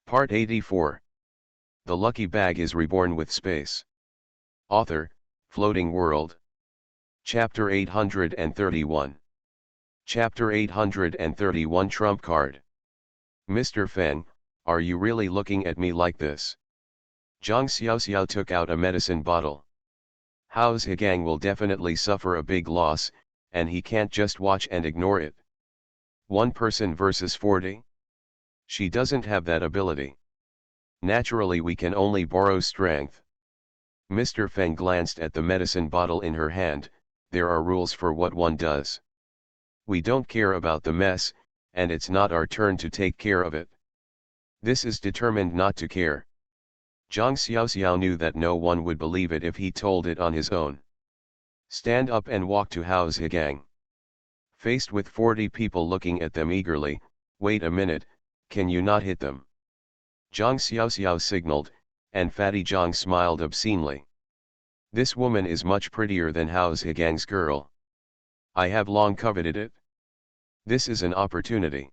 Part 84. The Lucky Bag is Reborn with Space. Author, Floating World. Chapter 831. Chapter 831 Trump Card. Mr. Feng, are you really looking at me like this? Zhang Xiaoxiao took out a medicine bottle. Hao's Higang will definitely suffer a big loss, and he can't just watch and ignore it. One person versus 40? She doesn't have that ability. Naturally we can only borrow strength. Mr. Feng glanced at the medicine bottle in her hand. There are rules for what one does. We don't care about the mess, and it's not our turn to take care of it. This is determined not to care. Zhang Xiaoxiao knew that no one would believe it if he told it on his own. Stand up and walk to Hao's Higang. Faced with 40 people looking at them eagerly, wait a minute, can you not hit them? Zhang Xiaoxiao signaled, and Fatty Zhang smiled obscenely. This woman is much prettier than Hao's Higang's girl. I have long coveted it. This is an opportunity.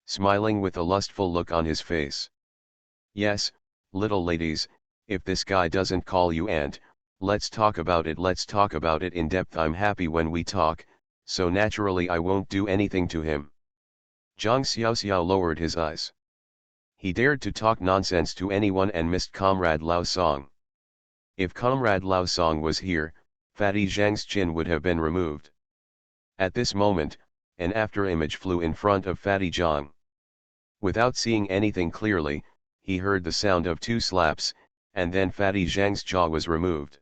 Smiling with a lustful look on his face. Yes, little ladies, if this guy doesn't call you aunt, let's talk about it in depth. I'm happy when we talk, so naturally I won't do anything to him. Zhang Xiaoxiao lowered his eyes. He dared to talk nonsense to anyone and missed Comrade Lao Song. If Comrade Lao Song was here, Fatty Zhang's chin would have been removed. At this moment, an afterimage flew in front of Fatty Zhang. Without seeing anything clearly, he heard the sound of 2 slaps, and then Fatty Zhang's jaw was removed.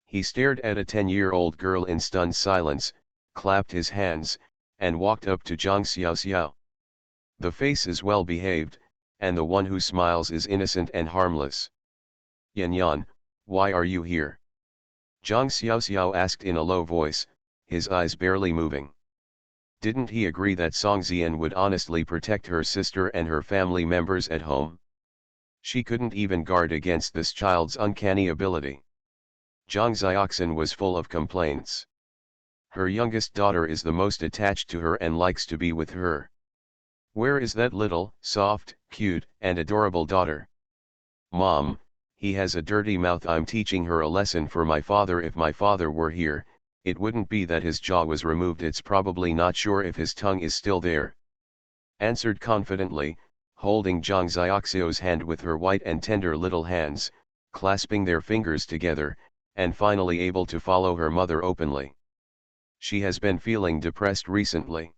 He stared at a 10-year-old girl in stunned silence, clapped his hands, and walked up to Zhang Xiaoxiao. The face is well behaved, and the one who smiles is innocent and harmless. Yan Yan, why are you here? Zhang Xiaoxiao asked in a low voice, his eyes barely moving. Didn't he agree that Song Zian would honestly protect her sister and her family members at home? She couldn't even guard against this child's uncanny ability. Zhang Xiaoxin was full of complaints. Her youngest daughter is the most attached to her and likes to be with her. Where is that little, soft, cute, and adorable daughter? Mom, he has a dirty mouth. I'm teaching her a lesson for my father. If my father were here, it wouldn't be that his jaw was removed, it's probably not sure if his tongue is still there. Answered confidently, holding Zhang Xiaoxiao's hand with her white and tender little hands, clasping their fingers together, and finally able to follow her mother openly. She has been feeling depressed recently.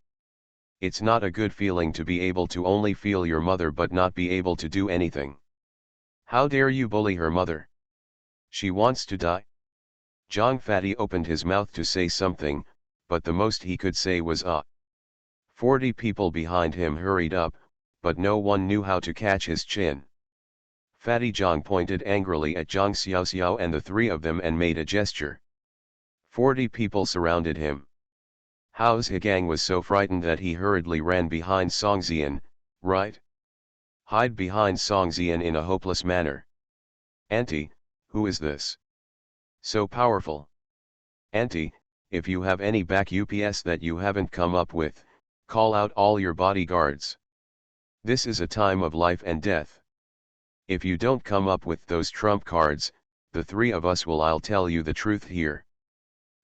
It's not a good feeling to be able to only feel your mother but not be able to do anything. How dare you bully her mother? She wants to die. Zhang Fatty opened his mouth to say something, but the most he could say was 40 people behind him hurried up, but no one knew how to catch his chin. Fatty Zhang pointed angrily at Zhang Xiaoxiao and the 3 of them and made a gesture. 40 people surrounded him. Hao's Higang was so frightened that he hurriedly ran behind Song Zian, right? Hide behind Song Zian in a hopeless manner. Auntie, who is this? So powerful. Auntie, if you have any back UPS that you haven't come up with, call out all your bodyguards. This is a time of life and death. If you don't come up with those trump cards, the 3 of us will. I'll tell you the truth here.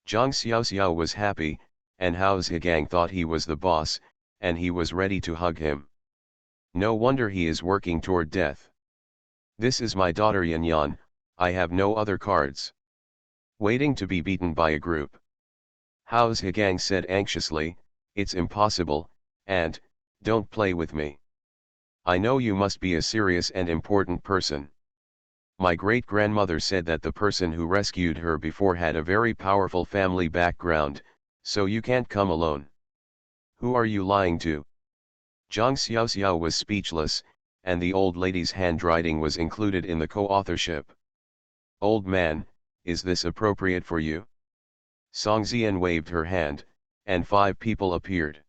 Zhang Xiaoxiao was happy, and Hao's Higang thought he was the boss, and he was ready to hug him. No wonder he is working toward death. This is my daughter Yan Yan, I have no other cards. Waiting to be beaten by a group. Hao's Higang said anxiously, it's impossible, and, don't play with me. I know you must be a serious and important person. My great-grandmother said that the person who rescued her before had a very powerful family background, so you can't come alone. Who are you lying to? Zhang Xiaoxiao was speechless, and the old lady's handwriting was included in the co-authorship. Old man, is this appropriate for you? Song Zian waved her hand, and 5 people appeared.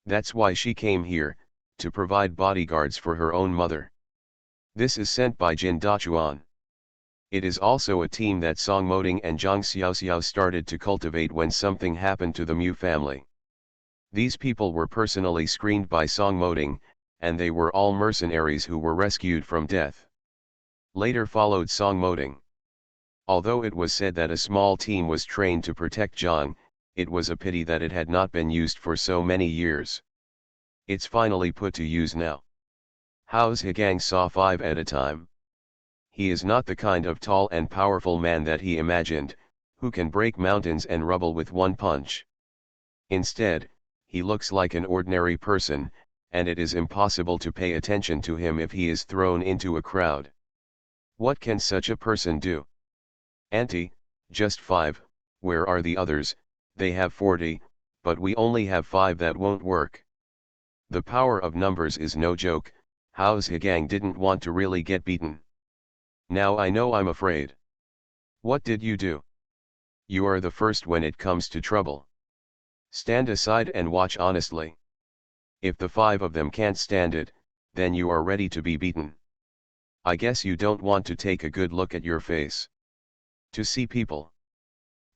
That's why she came here, to provide bodyguards for her own mother. This is sent by Jin Dachuan. It is also a team that Song Moding and Zhang Xiaoxiao started to cultivate when something happened to the Mu family. These people were personally screened by Song Moding, and they were all mercenaries who were rescued from death. Later followed Song Moding. Although it was said that a small team was trained to protect Zhang, it was a pity that it had not been used for so many years. It's finally put to use now. Hao Zhigang saw 5 at a time. He is not the kind of tall and powerful man that he imagined, who can break mountains and rubble with one punch. Instead, he looks like an ordinary person, and it is impossible to pay attention to him if he is thrown into a crowd. What can such a person do? Auntie, just 5, where are the others? They have 40, but we only have 5. That won't work. The power of numbers is no joke. Hao Zhigang didn't want to really get beaten. Now I know I'm afraid. What did you do? You are the first when it comes to trouble. Stand aside and watch honestly. If the 5 of them can't stand it, then you are ready to be beaten. I guess you don't want to take a good look at your face. To see people.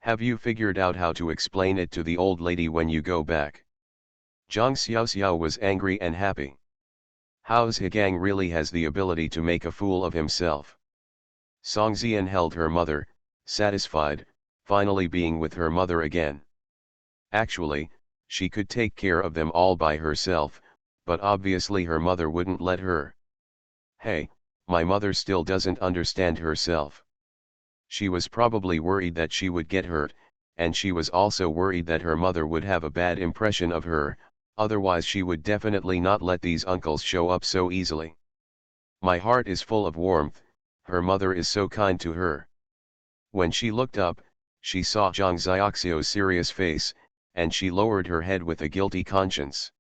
Have you figured out how to explain it to the old lady when you go back? Zhang Xiaoxiao was angry and happy. Hao Zhigang really has the ability to make a fool of himself. Song Zian held her mother, satisfied, finally being with her mother again. Actually, she could take care of them all by herself, but obviously her mother wouldn't let her. Hey, my mother still doesn't understand herself. She was probably worried that she would get hurt, and she was also worried that her mother would have a bad impression of her, otherwise she would definitely not let these uncles show up so easily. My heart is full of warmth, her mother is so kind to her. When she looked up, she saw Zhang Xiaoxiao's serious face, and she lowered her head with a guilty conscience.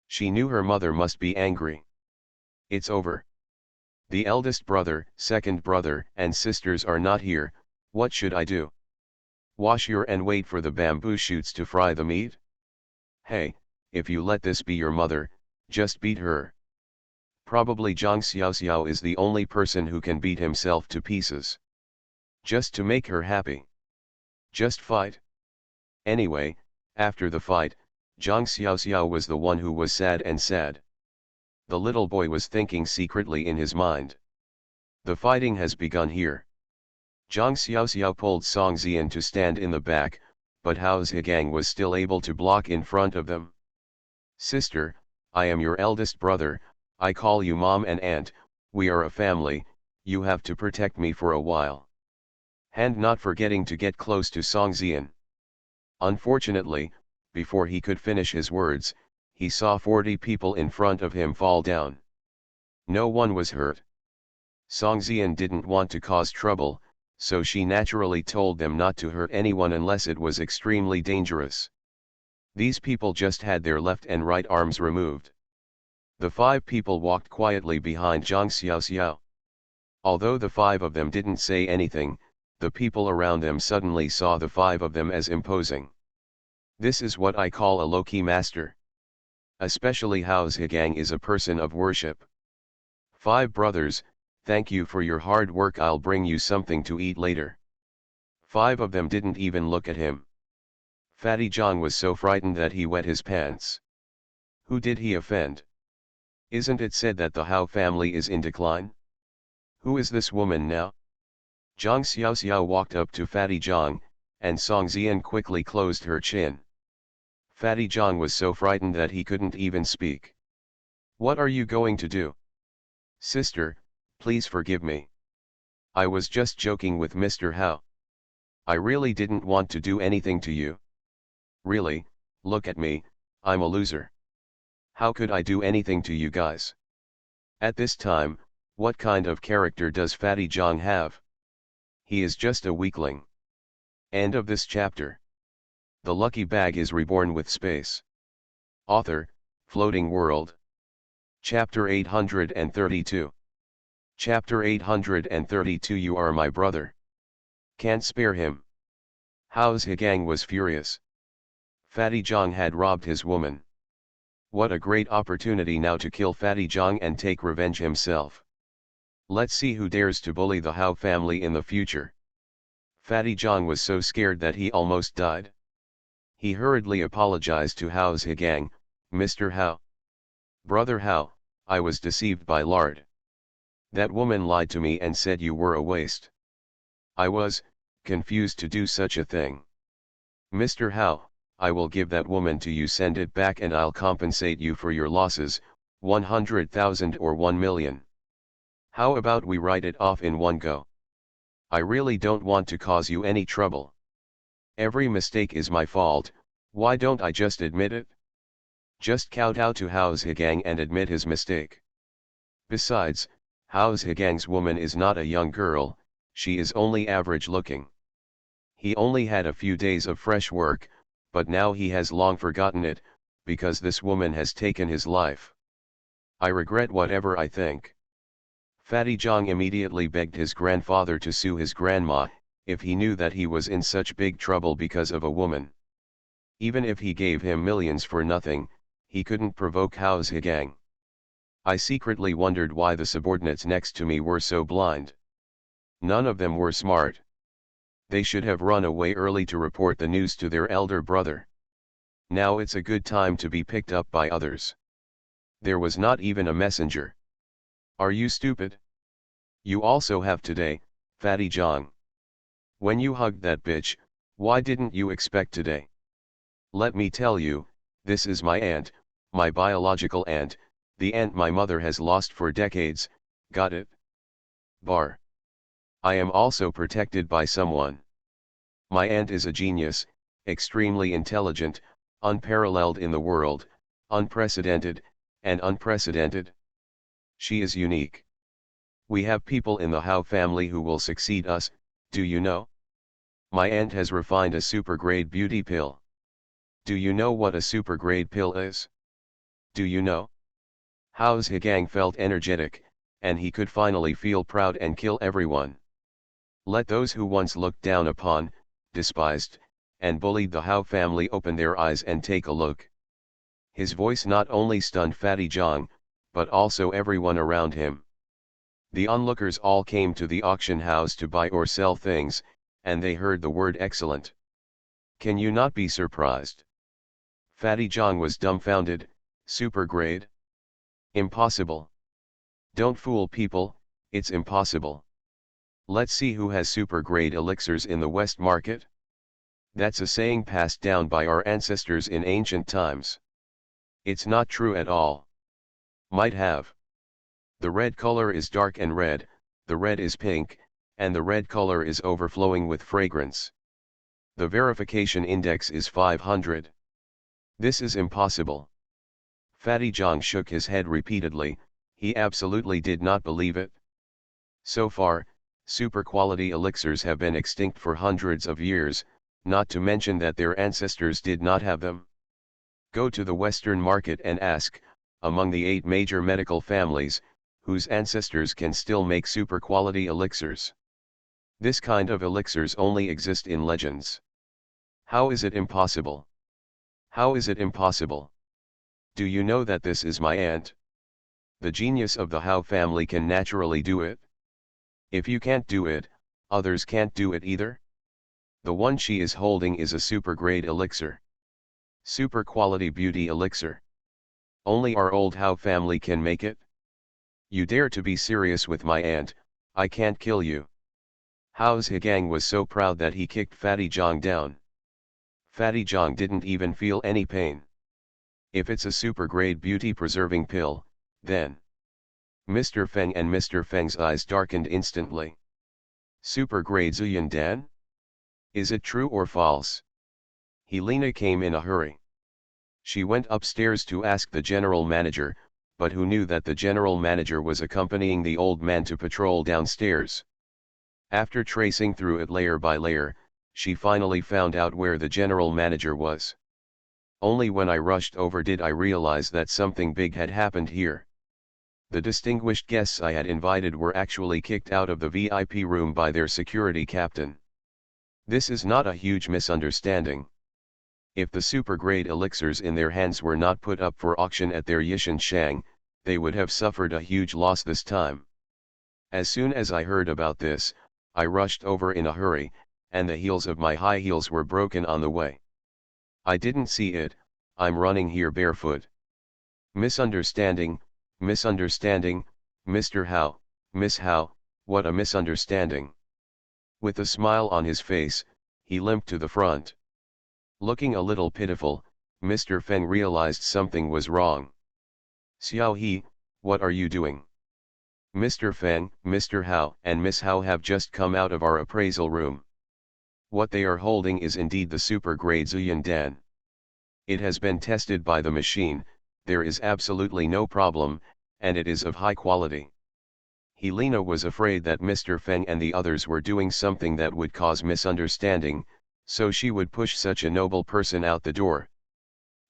She knew her mother must be angry. It's over. The eldest brother, second brother, and sisters are not here. What should I do? Wash your and wait for the bamboo shoots to fry the meat? Hey, if you let this be your mother, just beat her. Probably Zhang Xiaoxiao is the only person who can beat himself to pieces. Just to make her happy. Just fight. Anyway, after the fight, Zhang Xiaoxiao was the one who was sad and sad. The little boy was thinking secretly in his mind. The fighting has begun here. Zhang Xiaoxiao pulled Song Zian to stand in the back, but Hao Zhigang was still able to block in front of them. Sister, I am your eldest brother, I call you mom and aunt, we are a family, you have to protect me for a while. And not forgetting to get close to Song Zian. Unfortunately, before he could finish his words, he saw 40 people in front of him fall down. No one was hurt. Song Zian didn't want to cause trouble, so she naturally told them not to hurt anyone unless it was extremely dangerous. These people just had their left and right arms removed. The 5 people walked quietly behind Zhang Xiaoxiao. Although the 5 of them didn't say anything, the people around them suddenly saw the 5 of them as imposing. This is what I call a low-key master. Especially Hao Zhigang is a person of worship. 5 brothers, thank you for your hard work, I'll bring you something to eat later. 5 of them didn't even look at him. Fatty Zhang was so frightened that he wet his pants. Who did he offend? Isn't it said that the Hao family is in decline? Who is this woman now? Zhang Xiaoxiao walked up to Fatty Zhang, and Song Zian quickly closed her chin. Fatty Zhang was so frightened that he couldn't even speak. What are you going to do? Sister, please forgive me. I was just joking with Mr. Hao. I really didn't want to do anything to you. Really, look at me, I'm a loser. How could I do anything to you guys? At this time, what kind of character does Fatty Zhang have? He is just a weakling. End of this chapter. The lucky bag is reborn with space. Author, Floating World. Chapter 832. Chapter 832. You are my brother. Can't spare him. Hao Zhigang was furious. Fatty Zhang had robbed his woman. What a great opportunity now to kill Fatty Zhang and take revenge himself. Let's see who dares to bully the Hao family in the future. Fatty Zhang was so scared that he almost died. He hurriedly apologized to Hao Zhigang. Mr. Hao. Brother Hao, I was deceived by lard. That woman lied to me and said you were a waste. I was confused to do such a thing. Mr. Howe, I will give that woman to you, send it back and I'll compensate you for your losses, 100,000 or 1 million. How about we write it off in one go? I really don't want to cause you any trouble. Every mistake is my fault, why don't I just admit it? Just kowtow to Howe's Higang and admit his mistake. Besides, Howe's Higang's woman is not a young girl, she is only average looking. He only had a few days of fresh work, but now he has long forgotten it, because this woman has taken his life. I regret whatever I think. Fatty Jong immediately begged his grandfather to sue his grandma, if he knew that he was in such big trouble because of a woman. Even if he gave him millions for nothing, he couldn't provoke Howe's Higang. I secretly wondered why the subordinates next to me were so blind. None of them were smart. They should have run away early to report the news to their elder brother. Now it's a good time to be picked up by others. There was not even a messenger. Are you stupid? You also have today, Fatty Jong. When you hugged that bitch, why didn't you expect today? Let me tell you, this is my aunt, my biological aunt, the aunt my mother has lost for decades, got it? Bar. I am also protected by someone. My aunt is a genius, extremely intelligent, unparalleled in the world, unprecedented, and unprecedented. She is unique. We have people in the Howe family who will succeed us, do you know? My aunt has refined a super-grade beauty pill. Do you know what a super-grade pill is? Do you know? Howe's Higang felt energetic, and he could finally feel proud and kill everyone. Let those who once looked down upon, despised, and bullied the Howe family open their eyes and take a look. His voice not only stunned Fatty Jong, but also everyone around him. The onlookers all came to the auction house to buy or sell things, and they heard the word excellent. Can you not be surprised? Fatty Jong was dumbfounded. Super grade? Impossible. Don't fool people, it's impossible. Let's see who has super grade elixirs in the West Market. That's a saying passed down by our ancestors in ancient times. It's not true at all. Might have. The red color is dark and red, the red is pink, and the red color is overflowing with fragrance. The verification index is 500. This is impossible. Fatty Jong shook his head repeatedly, he absolutely did not believe it. So far, super quality elixirs have been extinct for hundreds of years, not to mention that their ancestors did not have them. Go to the Western market and ask, among the 8 major medical families, whose ancestors can still make super quality elixirs. This kind of elixirs only exist in legends. How is it impossible? How is it impossible? Do you know that this is my aunt? The genius of the Howe family can naturally do it. If you can't do it, others can't do it either. The one she is holding is a super grade elixir. Super quality beauty elixir. Only our old Howe family can make it. You dare to be serious with my aunt, I can't kill you. Howe's Higang was so proud that he kicked Fatty Jong down. Fatty Jong didn't even feel any pain. If it's a super grade beauty preserving pill, then. Mr. Feng and Mr. Feng's eyes darkened instantly. Super grade Zuyan Dan? Is it true or false? Helena came in a hurry. She went upstairs to ask the general manager, but who knew that the general manager was accompanying the old man to patrol downstairs. After tracing through it layer by layer, she finally found out where the general manager was. Only when I rushed over did I realize that something big had happened here. The distinguished guests I had invited were actually kicked out of the VIP room by their security captain. This is not a huge misunderstanding. If the super-grade elixirs in their hands were not put up for auction at their Yishan Shang, they would have suffered a huge loss this time. As soon as I heard about this, I rushed over in a hurry, and the heels of my high heels were broken on the way. I didn't see it, I'm running here barefoot. Misunderstanding, Misunderstanding, Mr. How, Miss How, what a misunderstanding. With a smile on his face, he limped to the front. Looking a little pitiful, Mr. Feng realized something was wrong. Xiao He, what are you doing? Mr. Feng, Mr. How and Miss How have just come out of our appraisal room. What they are holding is indeed the super-grade Zuyan Dan. It has been tested by the machine, there is absolutely no problem, and it is of high quality. Helena was afraid that Mr. Feng and the others were doing something that would cause misunderstanding, so she would push such a noble person out the door.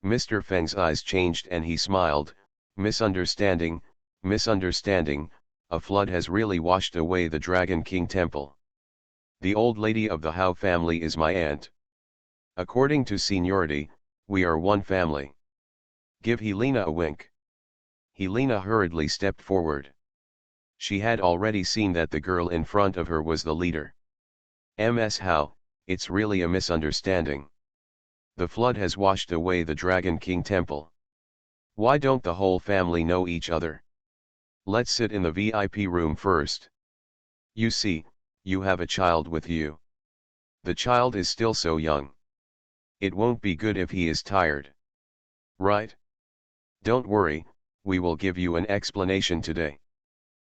Mr. Feng's eyes changed and he smiled. Misunderstanding, misunderstanding, a flood has really washed away the Dragon King Temple. The old lady of the Hao family is my aunt. According to seniority, we are one family. Give Helena a wink. Helena hurriedly stepped forward. She had already seen that the girl in front of her was the leader. Ms. Hao, it's really a misunderstanding. The flood has washed away the Dragon King Temple. Why don't the whole family know each other? Let's sit in the VIP room first. You see, you have a child with you. The child is still so young. It won't be good if he is tired. Right? Don't worry, we will give you an explanation today.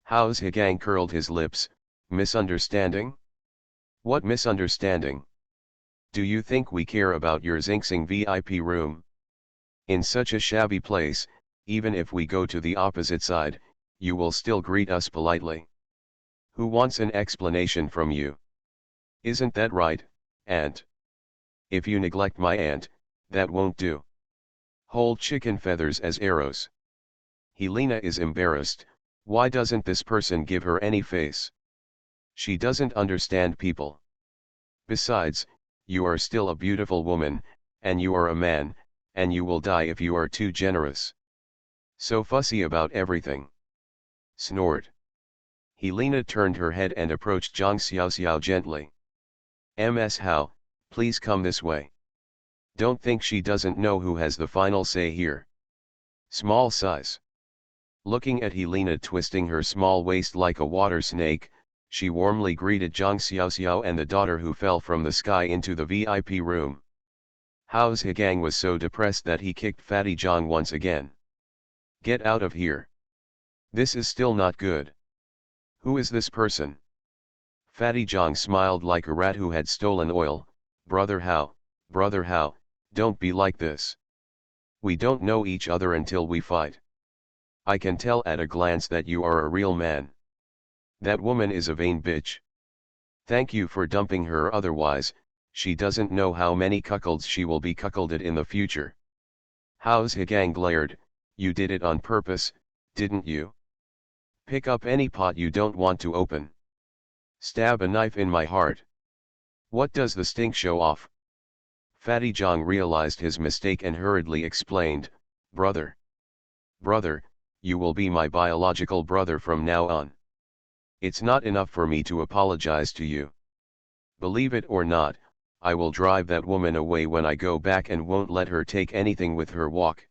Hao Zhigang curled his lips. Misunderstanding? What misunderstanding? Do you think we care about your Xingxing VIP room? In such a shabby place, even if we go to the opposite side, you will still greet us politely. Who wants an explanation from you? Isn't that right, aunt? If you neglect my aunt, that won't do. Hold chicken feathers as arrows. Helena is embarrassed. Why doesn't this person give her any face? She doesn't understand people. Besides, you are still a beautiful woman, and you are a man, and you will die if you are too generous. So fussy about everything. Snored. Helena turned her head and approached Zhang Xiaoxiao gently. Ms. Hao, please come this way. Don't think she doesn't know who has the final say here. Small size. Looking at Helena twisting her small waist like a water snake, she warmly greeted Zhang Xiaoxiao and the daughter who fell from the sky into the VIP room. Hao Zhigang was so depressed that he kicked Fatty Zhang once again. Get out of here. This is still not good. Who is this person? Fatty Zhang smiled like a rat who had stolen oil. Brother Hao, don't be like this. We don't know each other until we fight. I can tell at a glance that you are a real man. That woman is a vain bitch. Thank you for dumping her, otherwise, she doesn't know how many cuckolds she will be cuckolded in the future. Hao Zhigang glared. You did it on purpose, didn't you? Pick up any pot you don't want to open. Stab a knife in my heart. What does the stink show off? Fatty Zhang realized his mistake and hurriedly explained, Brother, you will be my biological brother from now on. It's not enough for me to apologize to you. Believe it or not, I will drive that woman away when I go back and won't let her take anything with her walk.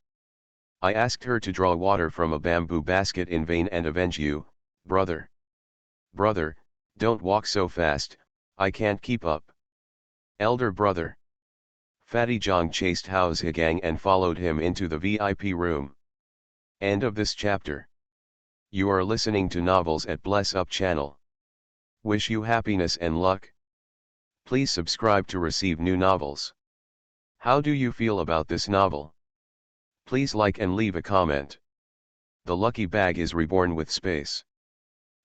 I asked her to draw water from a bamboo basket in vain and avenge you, brother. Brother, don't walk so fast, I can't keep up. Elder brother. Fatty Zhang chased Hao Zhigang and followed him into the VIP room. End of this chapter. You are listening to Novels at Bless Up channel. Wish you happiness and luck. Please subscribe to receive new novels. How do you feel about this novel? Please like and leave a comment. The Lucky Bag is reborn with space.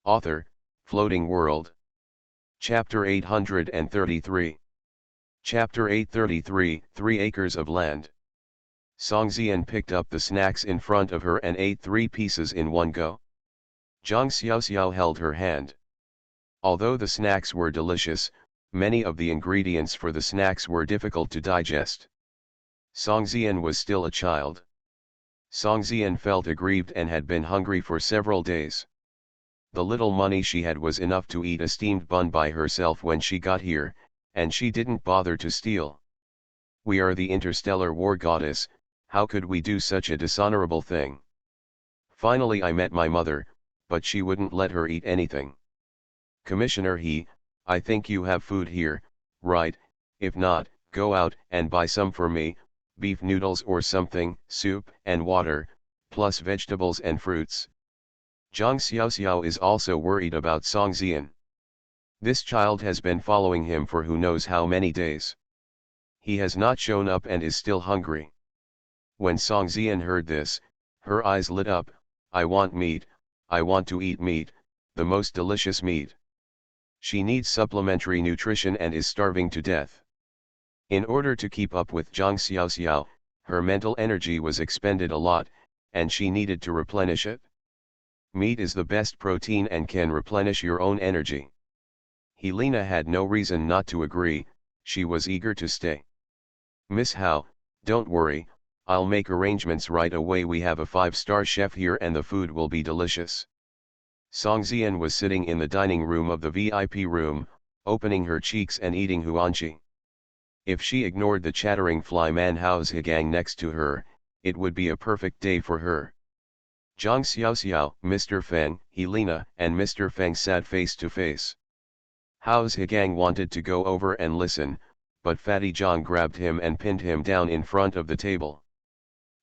Author, Floating World. Chapter 833. Chapter 833, 3 Acres of Land. Song Zian picked up the snacks in front of her and ate 3 pieces in one go. Zhang Xiaoxiao held her hand. Although the snacks were delicious, many of the ingredients for the snacks were difficult to digest. Song Zian was still a child. Song Zian felt aggrieved and had been hungry for several days. The little money she had was enough to eat a steamed bun by herself when she got here, and she didn't bother to steal. We are the interstellar war goddess, how could we do such a dishonorable thing? Finally I met my mother, but she wouldn't let her eat anything. Commissioner I think you have food here, right? If not, go out and buy some for me, beef noodles or something, soup and water, plus vegetables and fruits. Zhang Xiaoxiao is also worried about Song Zian. This child has been following him for who knows how many days. He has not shown up and is still hungry. When Song Zian heard this, her eyes lit up. I want meat, I want to eat meat, the most delicious meat. She needs supplementary nutrition and is starving to death. In order to keep up with Zhang Xiaoxiao, her mental energy was expended a lot, and she needed to replenish it. Meat is the best protein and can replenish your own energy. Helena had no reason not to agree, she was eager to stay. Miss Hao, don't worry, I'll make arrangements right away. We have a 5-star chef here and the food will be delicious. Song Zian was sitting in the dining room of the VIP room, opening her cheeks and eating huanchi. If she ignored the chattering fly man Hao's Higang next to her, it would be a perfect day for her. Zhang Xiaoxiao, Mr. Feng, Helena, and Mr. Feng sat face to face. Hao's Higang wanted to go over and listen, but Fatty Zhang grabbed him and pinned him down in front of the table.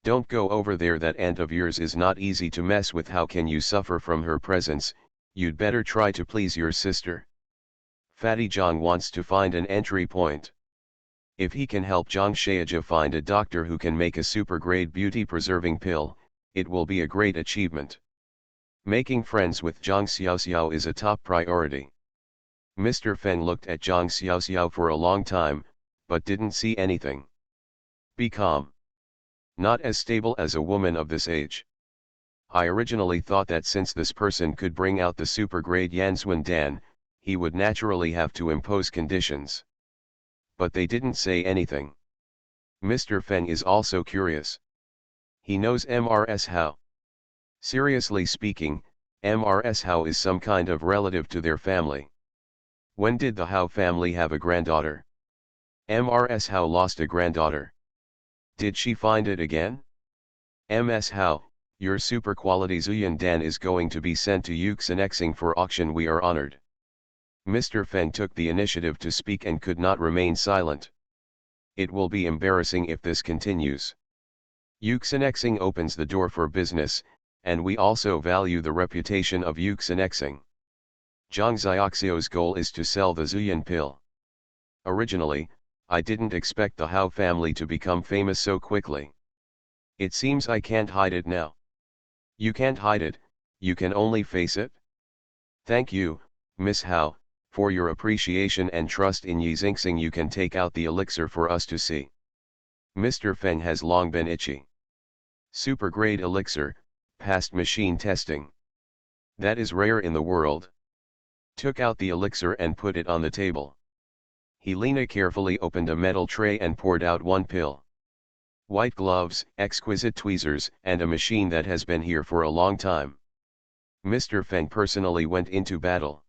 Don't go over there, that aunt of yours is not easy to mess with. How can you suffer from her presence? You'd better try to please your sister. Fatty Zhang wants to find an entry point. If he can help Zhang Shaija find a doctor who can make a super-grade beauty-preserving pill, it will be a great achievement. Making friends with Zhang Xiaoxiao is a top priority. Mr. Feng looked at Zhang Xiaoxiao for a long time, but didn't see anything. Be calm. Not as stable as a woman of this age. I originally thought that since this person could bring out the super-grade Yanswen Dan, he would naturally have to impose conditions. But they didn't say anything. Mr. Feng is also curious. He knows MRS Hao. Seriously speaking, MRS Hao is some kind of relative to their family. When did the Hao family have a granddaughter? MRS Hao lost a granddaughter. Did she find it again? MS Hao, your super quality Zuyan Dan is going to be sent to Yuxinexing for auction. We are honored. Mr. Feng took the initiative to speak and could not remain silent. It will be embarrassing if this continues. Yuxinexing opens the door for business, and we also value the reputation of Yuxinexing. Zhang Xiaoxiao's goal is to sell the Zuyan pill. Originally, I didn't expect the Hao family to become famous so quickly. It seems I can't hide it now. You can't hide it, you can only face it. Thank you, Miss Hao, for your appreciation and trust in Yi Xingxing. You can take out the elixir for us to see. Mr. Feng has long been itchy. Super-grade elixir, passed machine testing. That is rare in the world. Took out the elixir and put it on the table. Helena carefully opened a metal tray and poured out one pill. White gloves, exquisite tweezers, and a machine that has been here for a long time. Mr. Feng personally went into battle.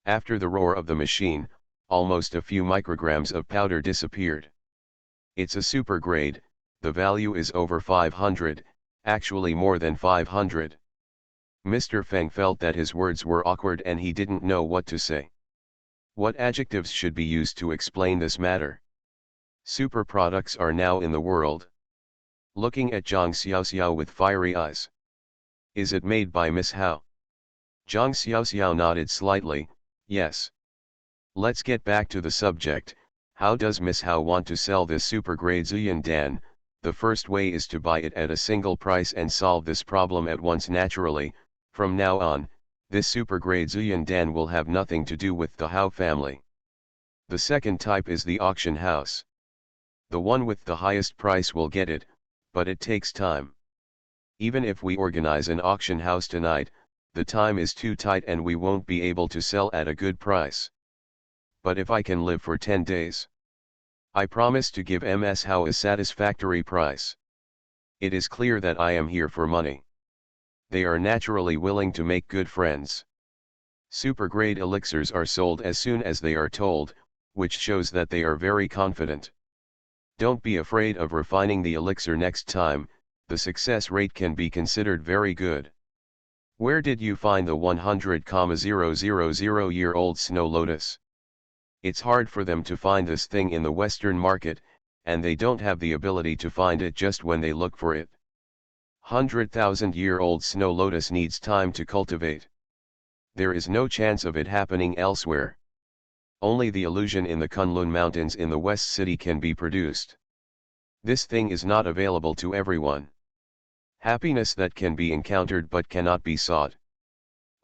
After the roar of the machine, almost a few micrograms of powder disappeared. It's a super grade, the value is over 500, actually more than 500. Mr. Feng felt that his words were awkward and he didn't know what to say. What adjectives should be used to explain this matter? Super products are now in the world. Looking at Zhang Xiaoxiao with fiery eyes. Is it made by Miss Hao? Zhang Xiaoxiao nodded slightly, yes. Let's get back to the subject. How does Miss Hao want to sell this super-grade Zuyan Dan? The first way is to buy it at a single price and solve this problem at once naturally. From now on, this super-grade Zuyan Dan will have nothing to do with the Hao family. The second type is the auction house. The one with the highest price will get it, but it takes time. Even if we organize an auction house tonight, the time is too tight and we won't be able to sell at a good price. But if I can live for 10 days, I promise to give MS Hao a satisfactory price. It is clear that I am here for money. They are naturally willing to make good friends. Super-grade elixirs are sold as soon as they are told, which shows that they are very confident. Don't be afraid of refining the elixir next time. the success rate can be considered very good. Where did you find the 100,000-year-old snow lotus? It's hard for them to find this thing in the Western market, and they don't have the ability to find it just when they look for it. 100,000-year-old snow lotus needs time to cultivate. There is no chance of it happening elsewhere. Only the illusion in the Kunlun Mountains in the West City can be produced. This thing is not available to everyone. Happiness that can be encountered but cannot be sought.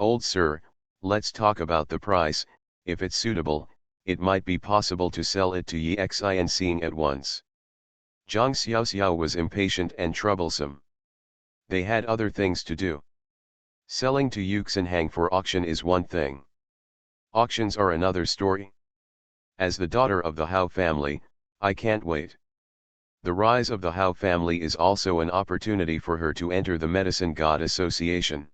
Old sir, let's talk about the price. If it's suitable, it might be possible to sell it to Yi Xin seeing at once. Zhang Xiaoxiao was impatient and troublesome. They had other things to do. Selling to Yuxinhang for auction is one thing. Auctions are another story. As the daughter of the Hao family, I can't wait. The rise of the Hao family is also an opportunity for her to enter the Medicine God Association.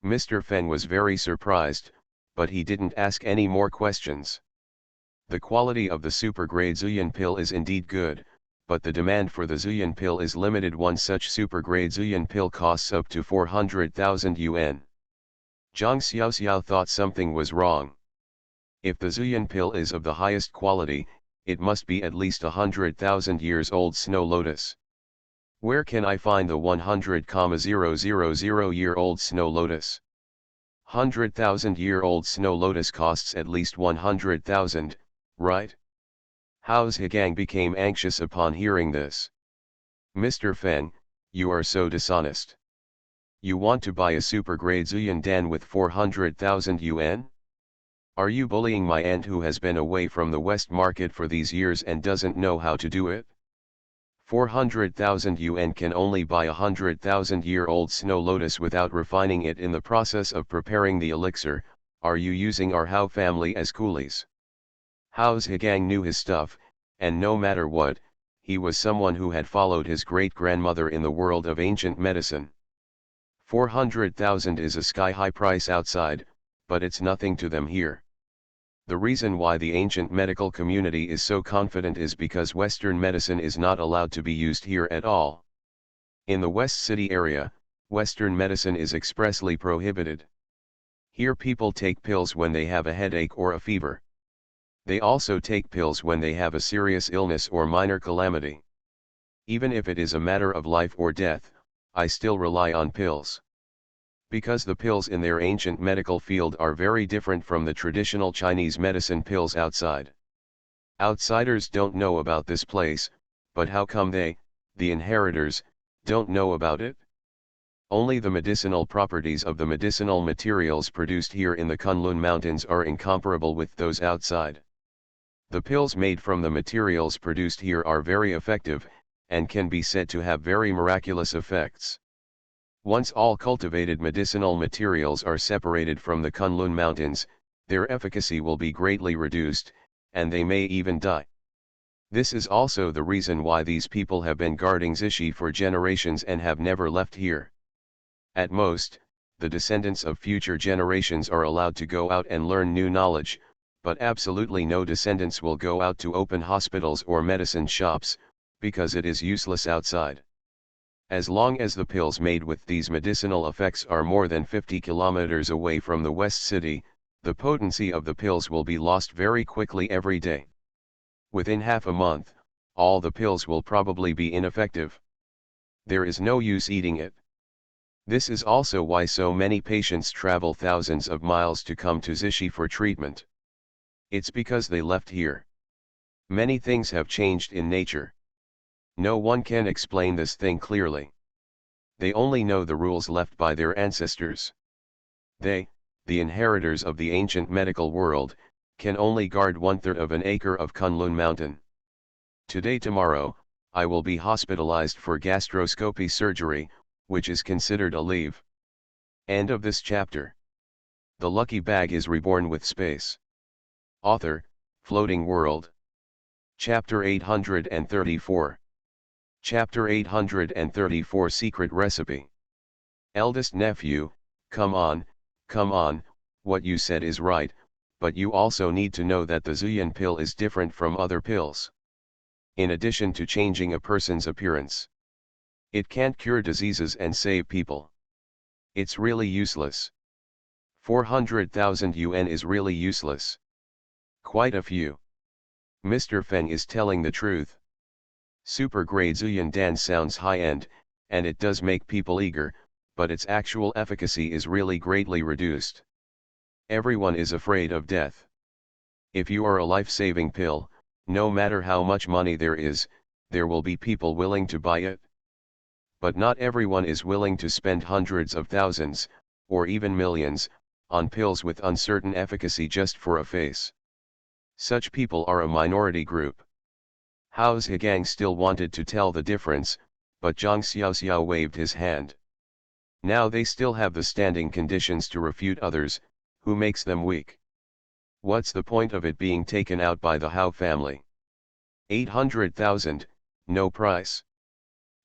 Mr. Fen was very surprised, but he didn't ask any more questions. The quality of the super-grade Zuyan pill is indeed good, but the demand for the Zuyan pill is limited. One such super-grade Zuyan pill costs up to 400,000 yuan. Zhang Xiaoxiao thought something was wrong. If the Zuyan pill is of the highest quality, it must be at least 100,000 years old snow lotus. Where can I find the 100,000-year-old snow lotus? 100,000-year-old snow lotus costs at least 100,000, right? Hao's Higang became anxious upon hearing this. Mr. Fen, you are so dishonest. You want to buy a super-grade Zuyan Dan with 400,000 yuan? Are you bullying my aunt who has been away from the West market for these years and doesn't know how to do it? 400,000 yuan can only buy a 100,000-year-old snow lotus without refining it in the process of preparing the elixir. Are you using our Hao family as coolies? Hao's Higang knew his stuff, and no matter what, he was someone who had followed his great-grandmother in the world of ancient medicine. 400,000 is a sky-high price outside, but it's nothing to them here. The reason why the ancient medical community is so confident is because Western medicine is not allowed to be used here at all. In the West City area, Western medicine is expressly prohibited. Here people take pills when they have a headache or a fever. They also take pills when they have a serious illness or minor calamity. Even if it is a matter of life or death, I still rely on pills. Because the pills in their ancient medical field are very different from the traditional Chinese medicine pills outside. Outsiders don't know about this place, but how come they, the inheritors, don't know about it? Only the medicinal properties of the medicinal materials produced here in the Kunlun Mountains are incomparable with those outside. The pills made from the materials produced here are very effective, and can be said to have very miraculous effects. Once all cultivated medicinal materials are separated from the Kunlun Mountains, their efficacy will be greatly reduced, and they may even die. This is also the reason why these people have been guarding Zishi for generations and have never left here. At most, the descendants of future generations are allowed to go out and learn new knowledge, but absolutely no descendants will go out to open hospitals or medicine shops, because it is useless outside. As long as the pills made with these medicinal effects are more than 50 kilometers away from the West City, the potency of the pills will be lost very quickly every day. Within half a month, all the pills will probably be ineffective. There is no use eating it. This is also why so many patients travel thousands of miles to come to Zishi for treatment. It's because they left here. Many things have changed in nature. No one can explain this thing clearly. They only know the rules left by their ancestors. They, the inheritors of the ancient medical world, can only guard 1/3 of an acre of Kunlun Mountain. Tomorrow, I will be hospitalized for gastroscopy surgery, which is considered a leave. End of this chapter. The lucky bag is reborn with space. Author, Floating World. Chapter 834. Chapter 834 Secret Recipe. Eldest nephew, come on, what you said is right, but you also need to know that the Zuyan pill is different from other pills. In addition to changing a person's appearance, It can't cure diseases and save people. It's really useless. 400,000 yuan is really useless. Quite a few. Mr. Feng is telling the truth. Super grade Zuyuan sounds high-end, and it does make people eager, but its actual efficacy is really greatly reduced. Everyone is afraid of death. If you are a life-saving pill, no matter how much money there will be people willing to buy it. But not everyone is willing to spend hundreds of thousands, or even millions, on pills with uncertain efficacy just for a face. Such people are a minority group. Hao Zhigang still wanted to tell the difference, but Zhang Xiaoxiao waved his hand. Now they still have the standing conditions to refute others, who makes them weak. What's the point of it being taken out by the Hao family? 800,000, no price.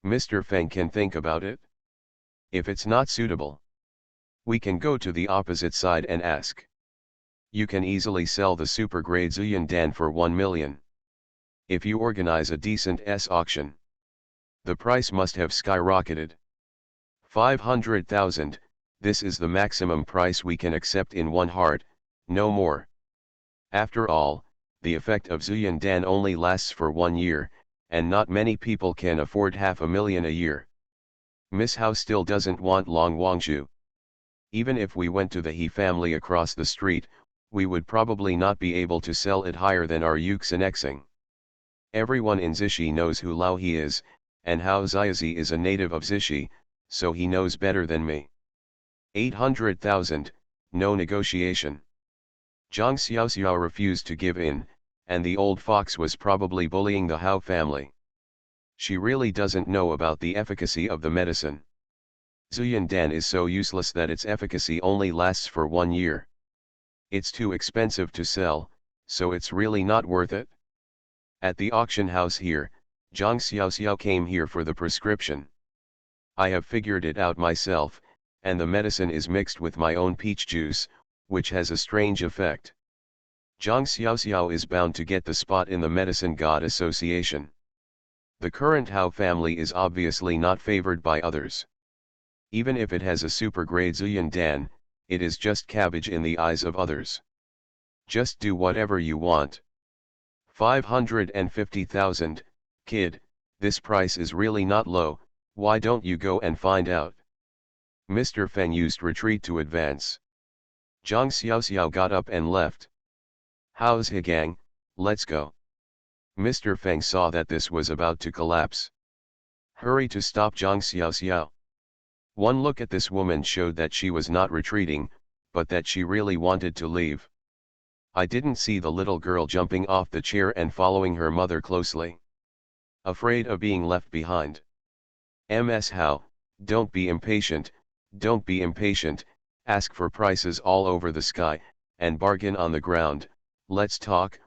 Mr. Feng can think about it. If it's not suitable, we can go to the opposite side and ask. You can easily sell the super grade Zuyuan for 1 million. If you organize a decent auction, the price must have skyrocketed. 500,000, this is the maximum price we can accept in one heart, no more. After all, the effect of Zuyuan only lasts for 1 year, and not many people can afford 500,000 a year. Miss Hao still doesn't want Long Wangshu. Even if we went to the He family across the street, we would probably not be able to sell it higher than our Yuxinexing. Everyone in Zixi knows who Lao He is, and Hao Xiaozi is a native of Zixi, so he knows better than me. 800,000, no negotiation. Zhang Xiaoxiao refused to give in, and the old fox was probably bullying the Hao family. She really doesn't know about the efficacy of the medicine. Zuyuan is so useless that its efficacy only lasts for 1 year. It's too expensive to sell, so it's really not worth it. At the auction house here, Zhang Xiaoxiao came here for the prescription. I have figured it out myself, and the medicine is mixed with my own peach juice, which has a strange effect. Zhang Xiaoxiao is bound to get the spot in the Medicine God Association. The current Hao family is obviously not favored by others. Even if it has a super grade Zuyuan, it is just cabbage in the eyes of others. Just do whatever you want. 550,000, kid, this price is really not low, why don't you go and find out? Mr. Feng used retreat to advance. Zhang Xiaoxiao got up and left. Hao Zhigang, let's go. Mr. Feng saw that this was about to collapse. Hurry to stop Zhang Xiaoxiao. One look at this woman showed that she was not retreating, but that she really wanted to leave. I didn't see the little girl jumping off the chair and following her mother closely. Afraid of being left behind. Ms. Hao, don't be impatient, ask for prices all over the sky, and bargain on the ground, let's talk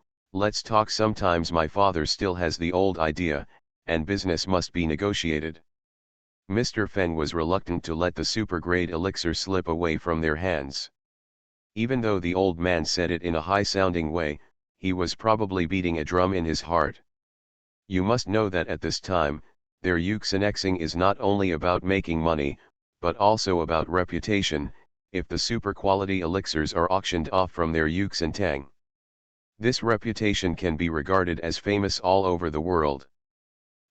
sometimes my father still has the old idea, and business must be negotiated. Mr. Feng was reluctant to let the super-grade elixir slip away from their hands. Even though the old man said it in a high-sounding way, he was probably beating a drum in his heart. You must know that at this time, their Yuxinexing is not only about making money, but also about reputation, if the super-quality elixirs are auctioned off from their Yuxintang. This reputation can be regarded as famous all over the world.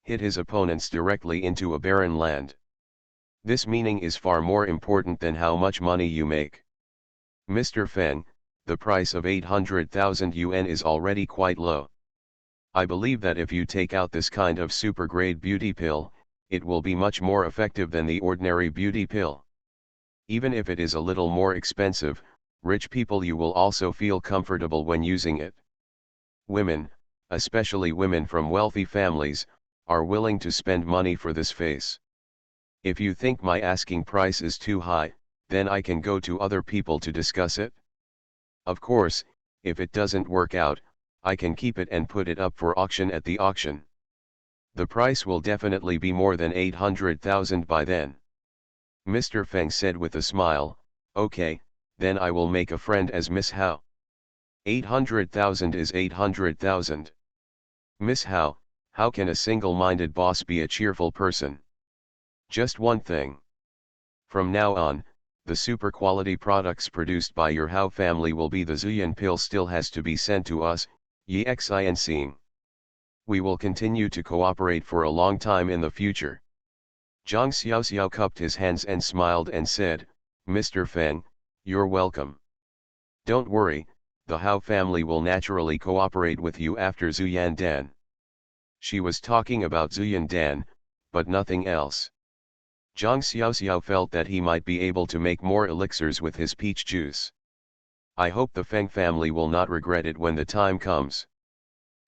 Hit his opponents directly into a barren land. This meaning is far more important than how much money you make. Mr. Feng, the price of 800,000 yuan is already quite low. I believe that if you take out this kind of super-grade beauty pill, it will be much more effective than the ordinary beauty pill. Even if it is a little more expensive, rich people you will also feel comfortable when using it. Women, especially women from wealthy families, are willing to spend money for this face. If you think my asking price is too high, then I can go to other people to discuss it. Of course, if it doesn't work out, I can keep it and put it up for auction at the auction. The price will definitely be more than 800,000 by then. Mr. Feng said with a smile, okay, then I will make a friend as Miss Hao. 800,000 is 800,000. Miss Hao, how can a single-minded boss be a cheerful person? Just one thing. From now on, the super quality products produced by your How family will be the Zuyan pill still has to be sent to us, ye xin. We will continue to cooperate for a long time in the future. Zhang Xiaoxiao cupped his hands and smiled and said, Mr. Feng, you're welcome. Don't worry, the How family will naturally cooperate with you after Zuyan Dan. She was talking about Zuyan Dan, but nothing else. Zhang Xiaoxiao felt that he might be able to make more elixirs with his peach juice. I hope the Feng family will not regret it when the time comes.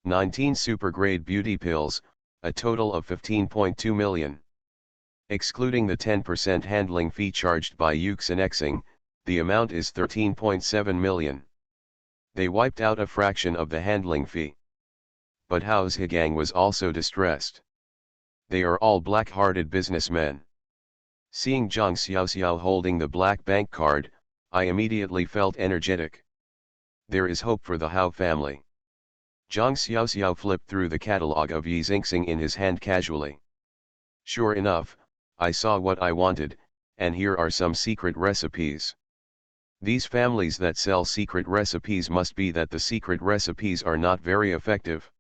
19 super-grade beauty pills, a total of 15.2 million. Excluding the 10% handling fee charged by Yuxinexing, the amount is 13.7 million. They wiped out a fraction of the handling fee. But Hao's Higang was also distressed. They are all black-hearted businessmen. Seeing Zhang Xiaoxiao holding the black bank card, I immediately felt energetic. There is hope for the Hao family. Zhang Xiaoxiao flipped through the catalog of Yi Xingxing in his hand casually. Sure enough, I saw what I wanted, and here are some secret recipes. These families that sell secret recipes must be that the secret recipes are not very effective.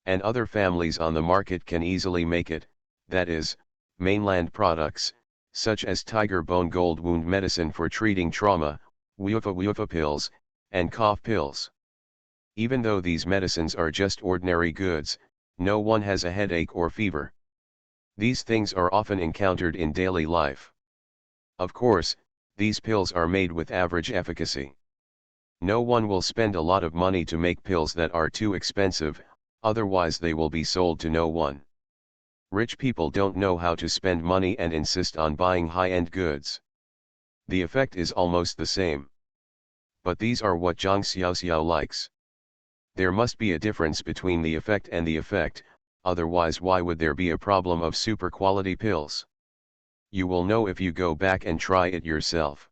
And other families on the market can easily make it, that is, mainland products, such as tiger bone gold wound medicine for treating trauma, Wufa pills, and cough pills. Even though these medicines are just ordinary goods, no one has a headache or fever. These things are often encountered in daily life. Of course, these pills are made with average efficacy. No one will spend a lot of money to make pills that are too expensive, otherwise they will be sold to no one. Rich people don't know how to spend money and insist on buying high-end goods. The effect is almost the same. But these are what Zhang Xiaoxiao likes. There must be a difference between the effect and the effect, otherwise why would there be a problem of super quality pills? You will know if you go back and try it yourself.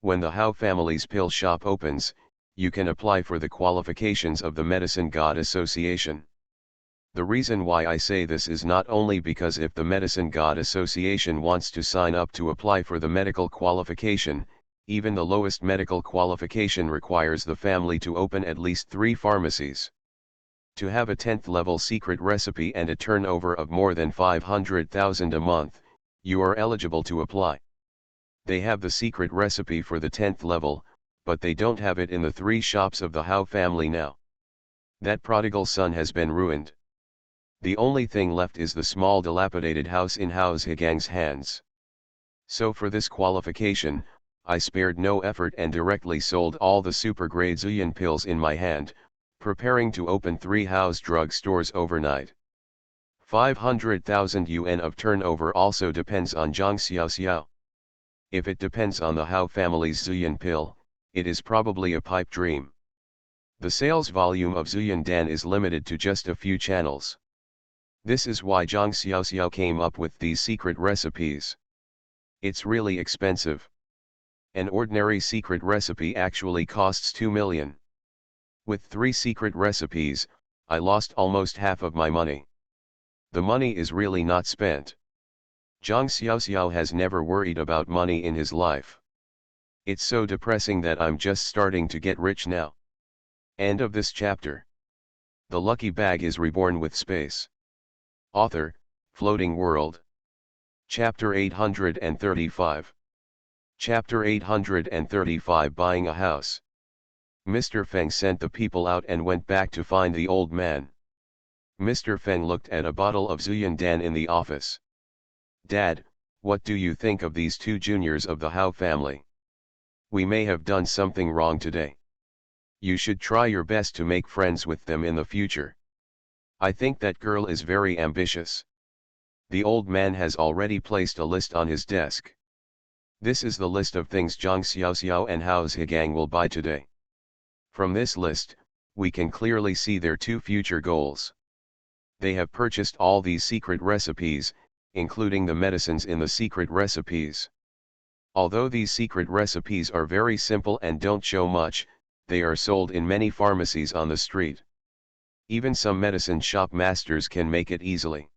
When the Hao family's pill shop opens, you can apply for the qualifications of the Medicine God Association. The reason why I say this is not only because if the Medicine God Association wants to sign up to apply for the medical qualification, even the lowest medical qualification requires the family to open at least 3 pharmacies. To have a 10th level secret recipe and a turnover of more than 500,000 a month, you are eligible to apply. They have the secret recipe for the 10th level, but they don't have it in the 3 shops of the Hao family now. That prodigal son has been ruined. The only thing left is the small dilapidated house in Hao's Higang's hands. So for this qualification, I spared no effort and directly sold all the super-grade Zuyan pills in my hand, preparing to open 3 Hao's drug stores overnight. 500,000 yuan of turnover also depends on Zhang Xiaoxiao. If it depends on the Hao family's Zuyan pill, it is probably a pipe dream. The sales volume of Zuyan Dan is limited to just a few channels. This is why Zhang Xiaoxiao came up with these secret recipes. It's really expensive. An ordinary secret recipe actually costs 2 million. With 3 secret recipes, I lost almost half of my money. The money is really not spent. Zhang Xiaoxiao has never worried about money in his life. It's so depressing that I'm just starting to get rich now. End of this chapter. The lucky bag is reborn with space. Author, Floating World. Chapter 835. Chapter 835 Buying a House. Mr. Feng sent the people out and went back to find the old man. Mr. Feng looked at a bottle of Zuyan Dan in the office. Dad, what do you think of these 2 juniors of the Hao family? We may have done something wrong today. You should try your best to make friends with them in the future. I think that girl is very ambitious. The old man has already placed a list on his desk. This is the list of things Zhang Xiaoxiao and Hao's Higang will buy today. From this list, we can clearly see their 2 future goals. They have purchased all these secret recipes, including the medicines in the secret recipes. Although these secret recipes are very simple and don't show much, they are sold in many pharmacies on the street. Even some medicine shop masters can make it easily.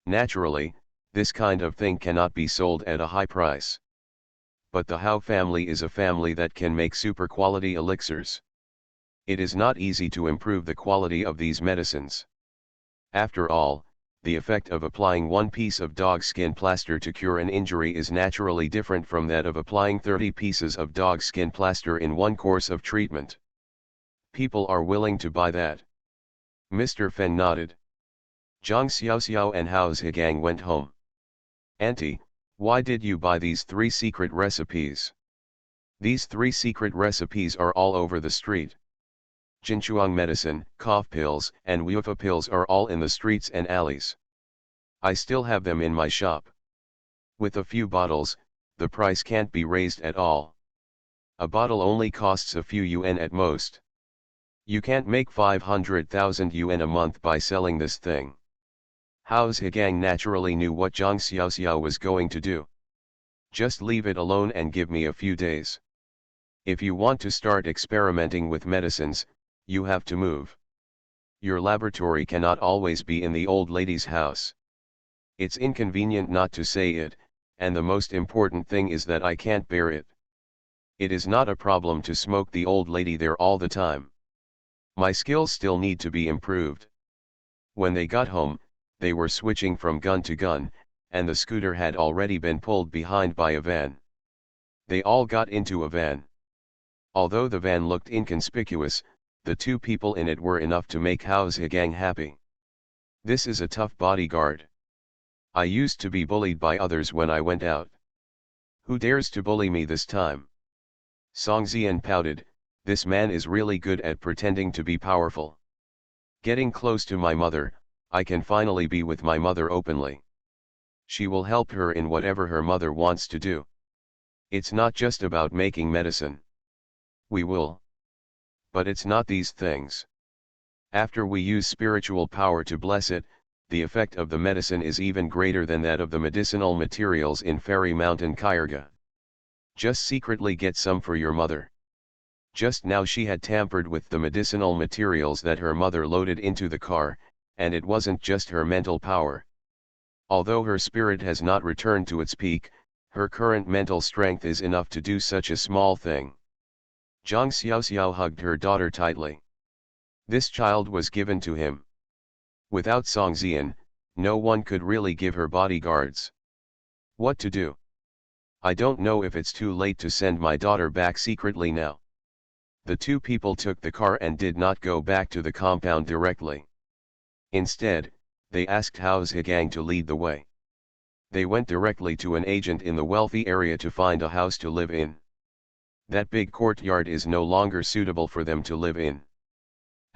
Naturally, This kind of thing cannot be sold at a high price. But the Hao family is a family that can make super quality elixirs. It is not easy to improve the quality of these medicines. After all, the effect of applying one piece of dog skin plaster to cure an injury is naturally different from that of applying 30 pieces of dog skin plaster in one course of treatment. People are willing to buy that. Mr. Fen nodded. Zhang Xiaoxiao and Hao Zhigang went home. Auntie, why did you buy these 3 secret recipes? These 3 secret recipes are all over the street. Jinchuang medicine, cough pills, and Wufa pills are all in the streets and alleys. I still have them in my shop. With a few bottles, the price can't be raised at all. A bottle only costs a few yuan at most. You can't make 500,000 yuan a month by selling this thing. Hao Zhigang naturally knew what Zhang Xiaoxiao was going to do. Just leave it alone and give me a few days. If you want to start experimenting with medicines, you have to move. Your laboratory cannot always be in the old lady's house. It's inconvenient not to say it, and the most important thing is that I can't bear it. It is not a problem to smoke the old lady there all the time. My skills still need to be improved. When they got home, they were switching from gun to gun, and the scooter had already been pulled behind by a van. They all got into a van. Although the van looked inconspicuous, the 2 people in it were enough to make Hao Zhigang happy. This is a tough bodyguard. I used to be bullied by others when I went out. Who dares to bully me this time? Song Zian pouted, this man is really good at pretending to be powerful. Getting close to my mother, I can finally be with my mother openly. She will help her in whatever her mother wants to do. It's not just about making medicine. We will. But it's not these things. After we use spiritual power to bless it, the effect of the medicine is even greater than that of the medicinal materials in Fairy Mountain Kyrga. Just secretly get some for your mother. Just now she had tampered with the medicinal materials that her mother loaded into the car, and it wasn't just her mental power. Although her spirit has not returned to its peak, her current mental strength is enough to do such a small thing. Zhang Xiaoxiao hugged her daughter tightly. This child was given to him. Without Song Zian, no one could really give her bodyguards. What to do? I don't know if it's too late to send my daughter back secretly now. The 2 people took the car and did not go back to the compound directly. Instead, they asked Hao Zhigang to lead the way. They went directly to an agent in the wealthy area to find a house to live in. That big courtyard is no longer suitable for them to live in.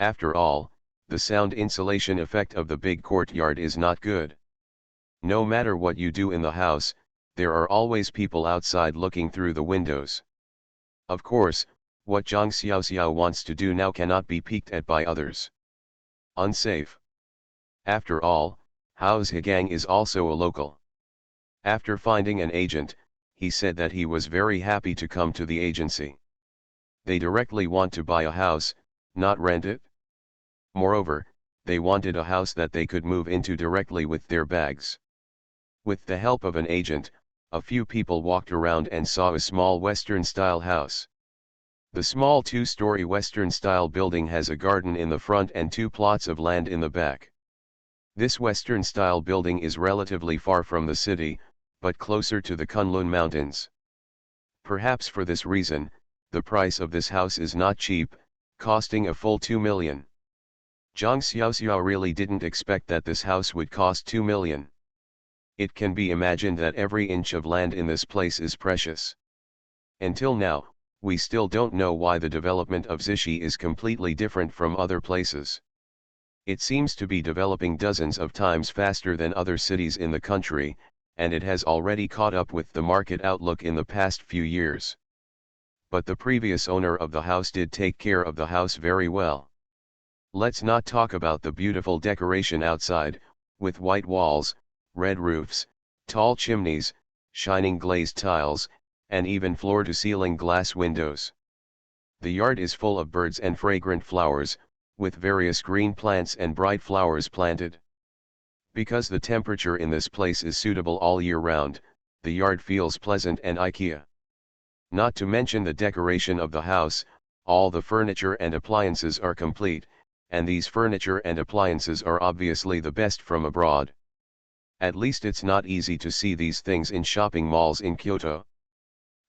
After all, the sound insulation effect of the big courtyard is not good. No matter what you do in the house, there are always people outside looking through the windows. Of course, what Zhang Xiaoxiao wants to do now cannot be peeked at by others. Unsafe. After all, Hao Zhigang is also a local. After finding an agent, he said that he was very happy to come to the agency. They directly want to buy a house, not rent it. Moreover, they wanted a house that they could move into directly with their bags. With the help of an agent, a few people walked around and saw a small Western-style house. The small 2-story Western-style building has a garden in the front and 2 plots of land in the back. This Western-style building is relatively far from the city, but closer to the Kunlun Mountains. Perhaps for this reason, the price of this house is not cheap, costing a full 2 million. Zhang Xiaoxiao really didn't expect that this house would cost 2 million. It can be imagined that every inch of land in this place is precious. Until now, we still don't know why the development of Zixi is completely different from other places. It seems to be developing dozens of times faster than other cities in the country, and it has already caught up with the market outlook in the past few years. But the previous owner of the house did take care of the house very well. Let's not talk about the beautiful decoration outside, with white walls, red roofs, tall chimneys, shining glazed tiles, and even floor-to-ceiling glass windows. The yard is full of birds and fragrant flowers, with various green plants and bright flowers planted. Because the temperature in this place is suitable all year round, the yard feels pleasant and IKEA. Not to mention the decoration of the house, all the furniture and appliances are complete, and these furniture and appliances are obviously the best from abroad. At least it's not easy to see these things in shopping malls in Kyoto.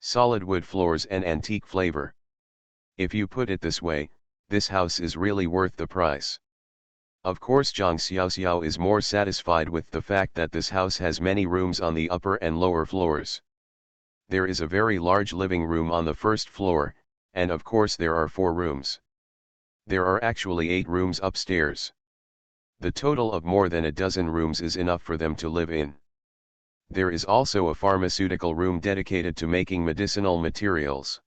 Solid wood floors and antique flavor. If you put it this way, this house is really worth the price. Of course Zhang Xiaoxiao is more satisfied with the fact that this house has many rooms on the upper and lower floors. There is a very large living room on the first floor, and of course there are 4 rooms. There are actually 8 rooms upstairs. The total of more than a dozen rooms is enough for them to live in. There is also a pharmaceutical room dedicated to making medicinal materials.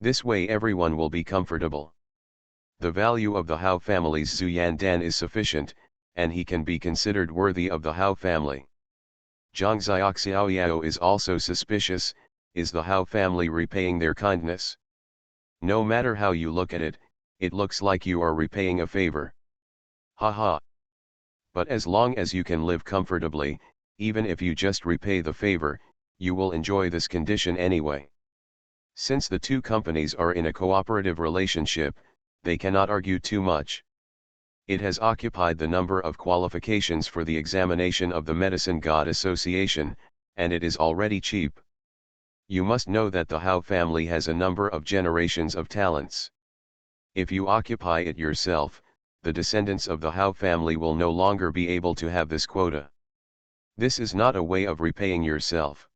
This way everyone will be comfortable. The value of the Hao family's Zuyandan is sufficient, and he can be considered worthy of the Hao family. Zhang Xiaoxiao is also suspicious. Is the Hao family repaying their kindness? No matter how you look at it, it looks like you are repaying a favor. Haha. But as long as you can live comfortably, even if you just repay the favor, you will enjoy this condition anyway. Since the two companies are in a cooperative relationship, they cannot argue too much. It has occupied the number of qualifications for the examination of the Medicine God Association, and it is already cheap. You must know that the Hao family has a number of generations of talents. If you occupy it yourself, the descendants of the Hao family will no longer be able to have this quota. This is not a way of repaying yourself.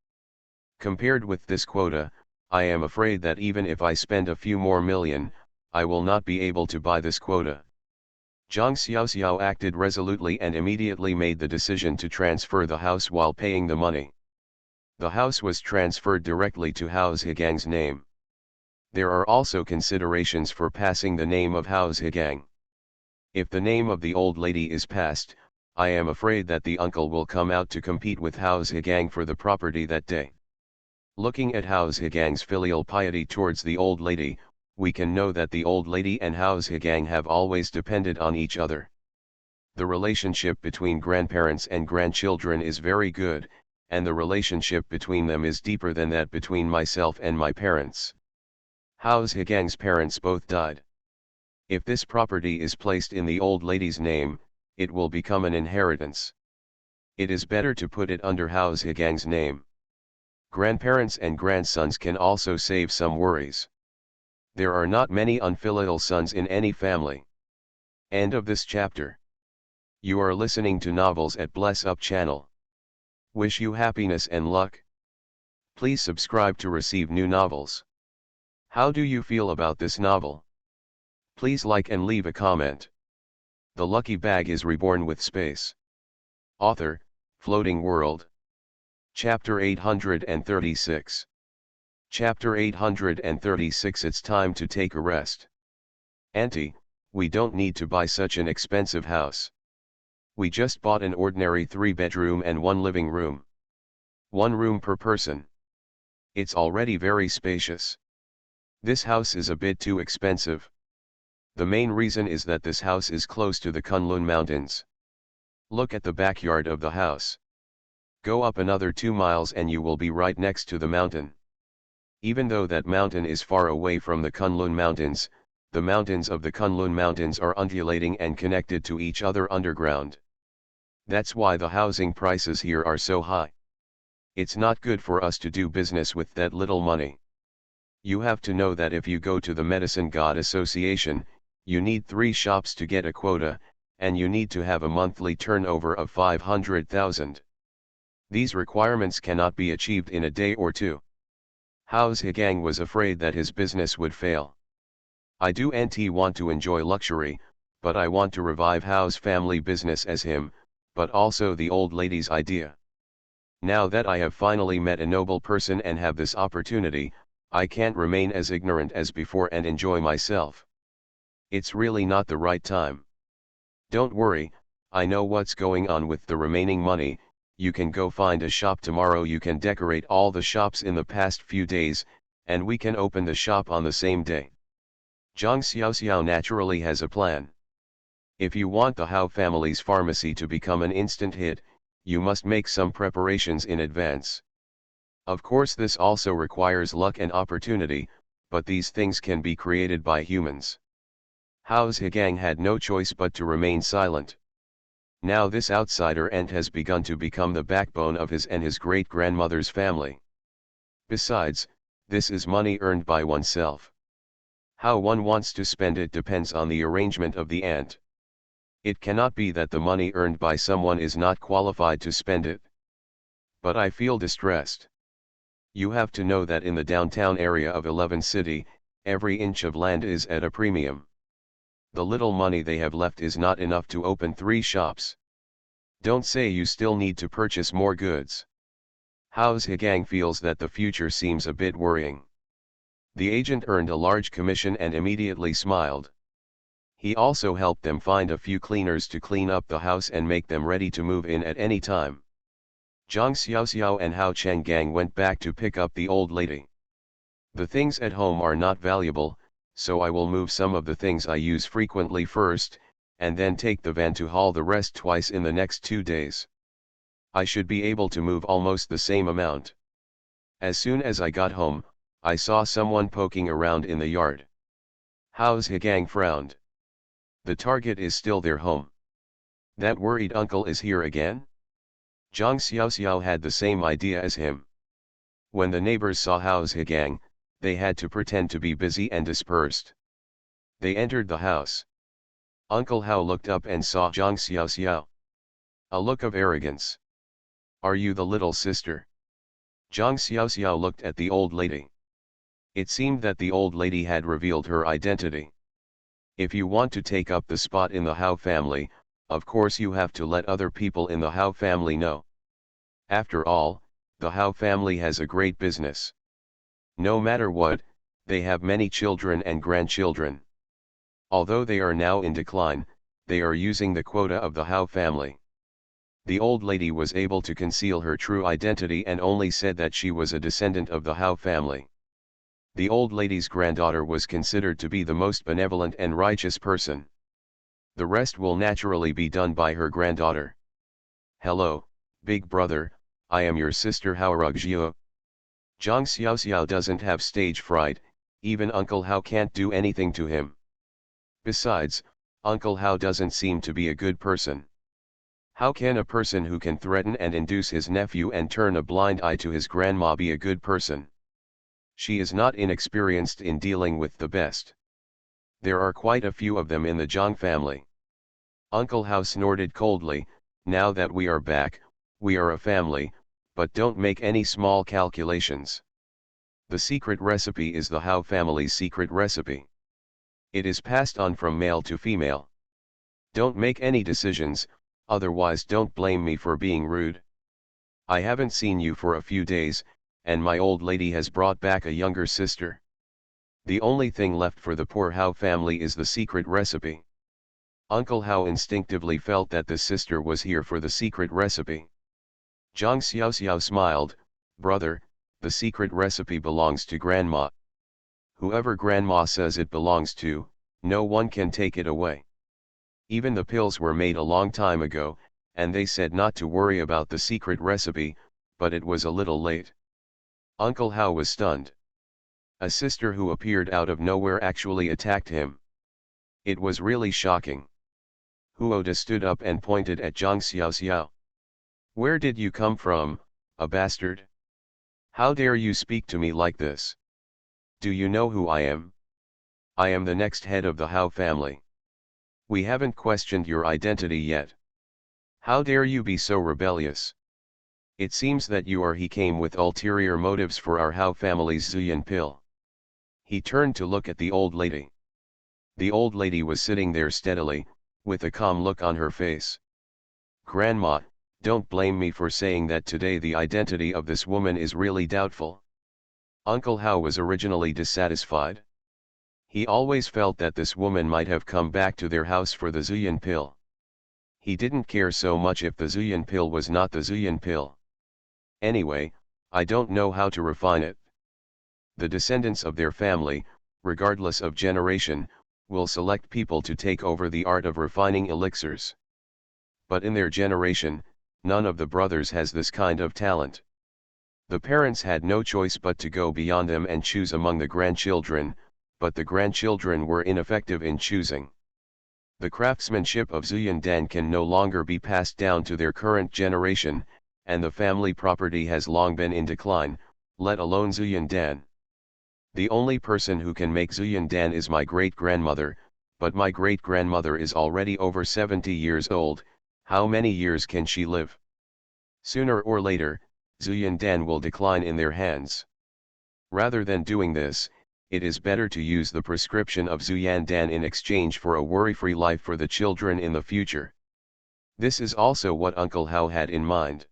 Compared with this quota, I am afraid that even if I spend a few more million, I will not be able to buy this quota. Zhang Xiaoxiao acted resolutely and immediately made the decision to transfer the house while paying the money. The house was transferred directly to Hao Zhigang's name. There are also considerations for passing the name of Hao Zhigang. If the name of the old lady is passed, I am afraid that the uncle will come out to compete with Hao Zhigang for the property that day. Looking at Hao Zhigang's filial piety towards the old lady, we can know that the old lady and Hao Zhigang have always depended on each other. The relationship between grandparents and grandchildren is very good, and the relationship between them is deeper than that between myself and my parents. Hao Zhigang's parents both died. If this property is placed in the old lady's name, it will become an inheritance. It is better to put it under Hao Zhigang's name. Grandparents and grandsons can also save some worries. There are not many unfilial sons in any family. End of this chapter. You are listening to Novels at Bless Up channel. Wish you happiness and luck. Please subscribe to receive new novels. How do you feel about this novel? Please like and leave a comment. The Lucky Bag is Reborn with Space. Author, Floating World. Chapter 836. Chapter 836. It's time to take a rest. Auntie, we don't need to buy such an expensive house. We just bought an ordinary 3-bedroom and 1 living room. 1 room per person. It's already very spacious. This house is a bit too expensive. The main reason is that this house is close to the Kunlun Mountains. Look at the backyard of the house. Go up another 2 miles and you will be right next to the mountain. Even though that mountain is far away from the Kunlun Mountains, the mountains of the Kunlun Mountains are undulating and connected to each other underground. That's why the housing prices here are so high. It's not good for us to do business with that little money. You have to know that if you go to the Medicine God Association, you need 3 shops to get a quota, and you need to have a monthly turnover of 500,000. These requirements cannot be achieved in a day or 2. Hao Zhigang was afraid that his business would fail. I do want to enjoy luxury, but I want to revive Hao's family business as him, but also the old lady's idea. Now that I have finally met a noble person and have this opportunity, I can't remain as ignorant as before and enjoy myself. It's really not the right time. Don't worry, I know what's going on with the remaining money. You can go find a shop tomorrow. You can decorate all the shops in the past few days, and we can open the shop on the same day. Zhang Xiaoxiao naturally has a plan. If you want the Hao family's pharmacy to become an instant hit, you must make some preparations in advance. Of course, this also requires luck and opportunity, but these things can be created by humans. Hao Zhigang had no choice but to remain silent. Now this outsider ant has begun to become the backbone of his and his great-grandmother's family. Besides, this is money earned by oneself. How one wants to spend it depends on the arrangement of the ant. It cannot be that the money earned by someone is not qualified to spend it. But I feel distressed. You have to know that in the downtown area of 11 City, every inch of land is at a premium. The little money they have left is not enough to open 3 shops. Don't say you still need to purchase more goods. Hao Zhigang feels that the future seems a bit worrying. The agent earned a large commission and immediately smiled. He also helped them find a few cleaners to clean up the house and make them ready to move in at any time. Zhang Xiaoxiao and Hao Changgang went back to pick up the old lady. The things at home are not valuable, so I will move some of the things I use frequently first, and then take the van to haul the rest twice in the next 2 days. I should be able to move almost the same amount. As soon as I got home, I saw someone poking around in the yard. Hao Zhigang frowned. The target is still their home. That worried uncle is here again? Zhang Xiaoxiao had the same idea as him. When the neighbors saw Hao Zhigang, they had to pretend to be busy and dispersed. They entered the house. Uncle Hao looked up and saw Zhang Xiaoxiao. A look of arrogance. Are you the little sister? Zhang Xiaoxiao looked at the old lady. It seemed that the old lady had revealed her identity. If you want to take up the spot in the Hao family, of course you have to let other people in the Hao family know. After all, the Hao family has a great business. No matter what, they have many children and grandchildren. Although they are now in decline, they are using the quota of the Hao family. The old lady was able to conceal her true identity and only said that she was a descendant of the Hao family. The old lady's granddaughter was considered to be the most benevolent and righteous person. The rest will naturally be done by her granddaughter. Hello, big brother, I am your sister Hao Rugjiu. Zhang Xiaoxiao doesn't have stage fright, even Uncle Hao can't do anything to him. Besides, Uncle Hao doesn't seem to be a good person. How can a person who can threaten and induce his nephew and turn a blind eye to his grandma be a good person? She is not inexperienced in dealing with the best. There are quite a few of them in the Zhang family. Uncle Hao snorted coldly, now that we are back, we are a family, but don't make any small calculations. The secret recipe is the Hao family's secret recipe. It is passed on from male to female. Don't make any decisions, otherwise don't blame me for being rude. I haven't seen you for a few days, and my old lady has brought back a younger sister. The only thing left for the poor Hao family is the secret recipe. Uncle Hao instinctively felt that the sister was here for the secret recipe. Zhang Xiaoxiao smiled, brother, the secret recipe belongs to Grandma. Whoever Grandma says it belongs to, no one can take it away. Even the pills were made a long time ago, and they said not to worry about the secret recipe, but it was a little late. Uncle Hao was stunned. A sister who appeared out of nowhere actually attacked him. It was really shocking. Huoda stood up and pointed at Zhang Xiaoxiao. Where did you come from, a bastard? How dare you speak to me like this? Do you know who I am? I am the next head of the Hao family. We haven't questioned your identity yet. How dare you be so rebellious? It seems that he came with ulterior motives for our Hao family's Zuyan pill. He turned to look at the old lady. The old lady was sitting there steadily, with a calm look on her face. Grandma, don't blame me for saying that today the identity of this woman is really doubtful. Uncle Hao was originally dissatisfied. He always felt that this woman might have come back to their house for the Zuyan pill. He didn't care so much if the Zuyan pill was not the Zuyan pill. Anyway, I don't know how to refine it. The descendants of their family, regardless of generation, will select people to take over the art of refining elixirs. But in their generation, none of the brothers has this kind of talent. The parents had no choice but to go beyond them and choose among the grandchildren, but the grandchildren were ineffective in choosing. The craftsmanship of Zuyuan can no longer be passed down to their current generation, and the family property has long been in decline, let alone Zuyuan. The only person who can make Zuyuan is my great-grandmother, but my great-grandmother is already over 70 years old. How many years can she live? Sooner or later, Zuyuan will decline in their hands. Rather than doing this, it is better to use the prescription of Zuyuan in exchange for a worry-free life for the children in the future. This is also what Uncle Hao had in mind.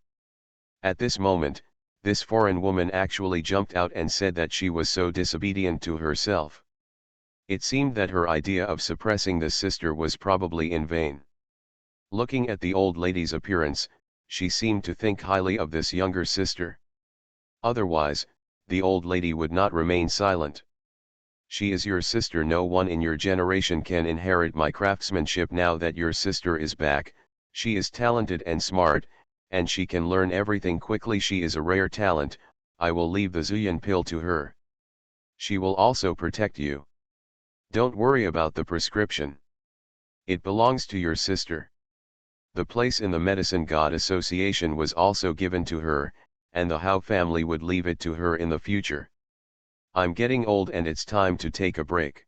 At this moment, this foreign woman actually jumped out and said that she was so disobedient to herself. It seemed that her idea of suppressing the sister was probably in vain. Looking at the old lady's appearance, she seemed to think highly of this younger sister. Otherwise, the old lady would not remain silent. She is your sister. No one in your generation can inherit my craftsmanship now that your sister is back. She is talented and smart, and she can learn everything quickly. She is a rare talent. I will leave the Zuyuan pill to her. She will also protect you. Don't worry about the prescription. It belongs to your sister. The place in the Medicine God Association was also given to her, and the Hao family would leave it to her in the future. I'm getting old and it's time to take a break.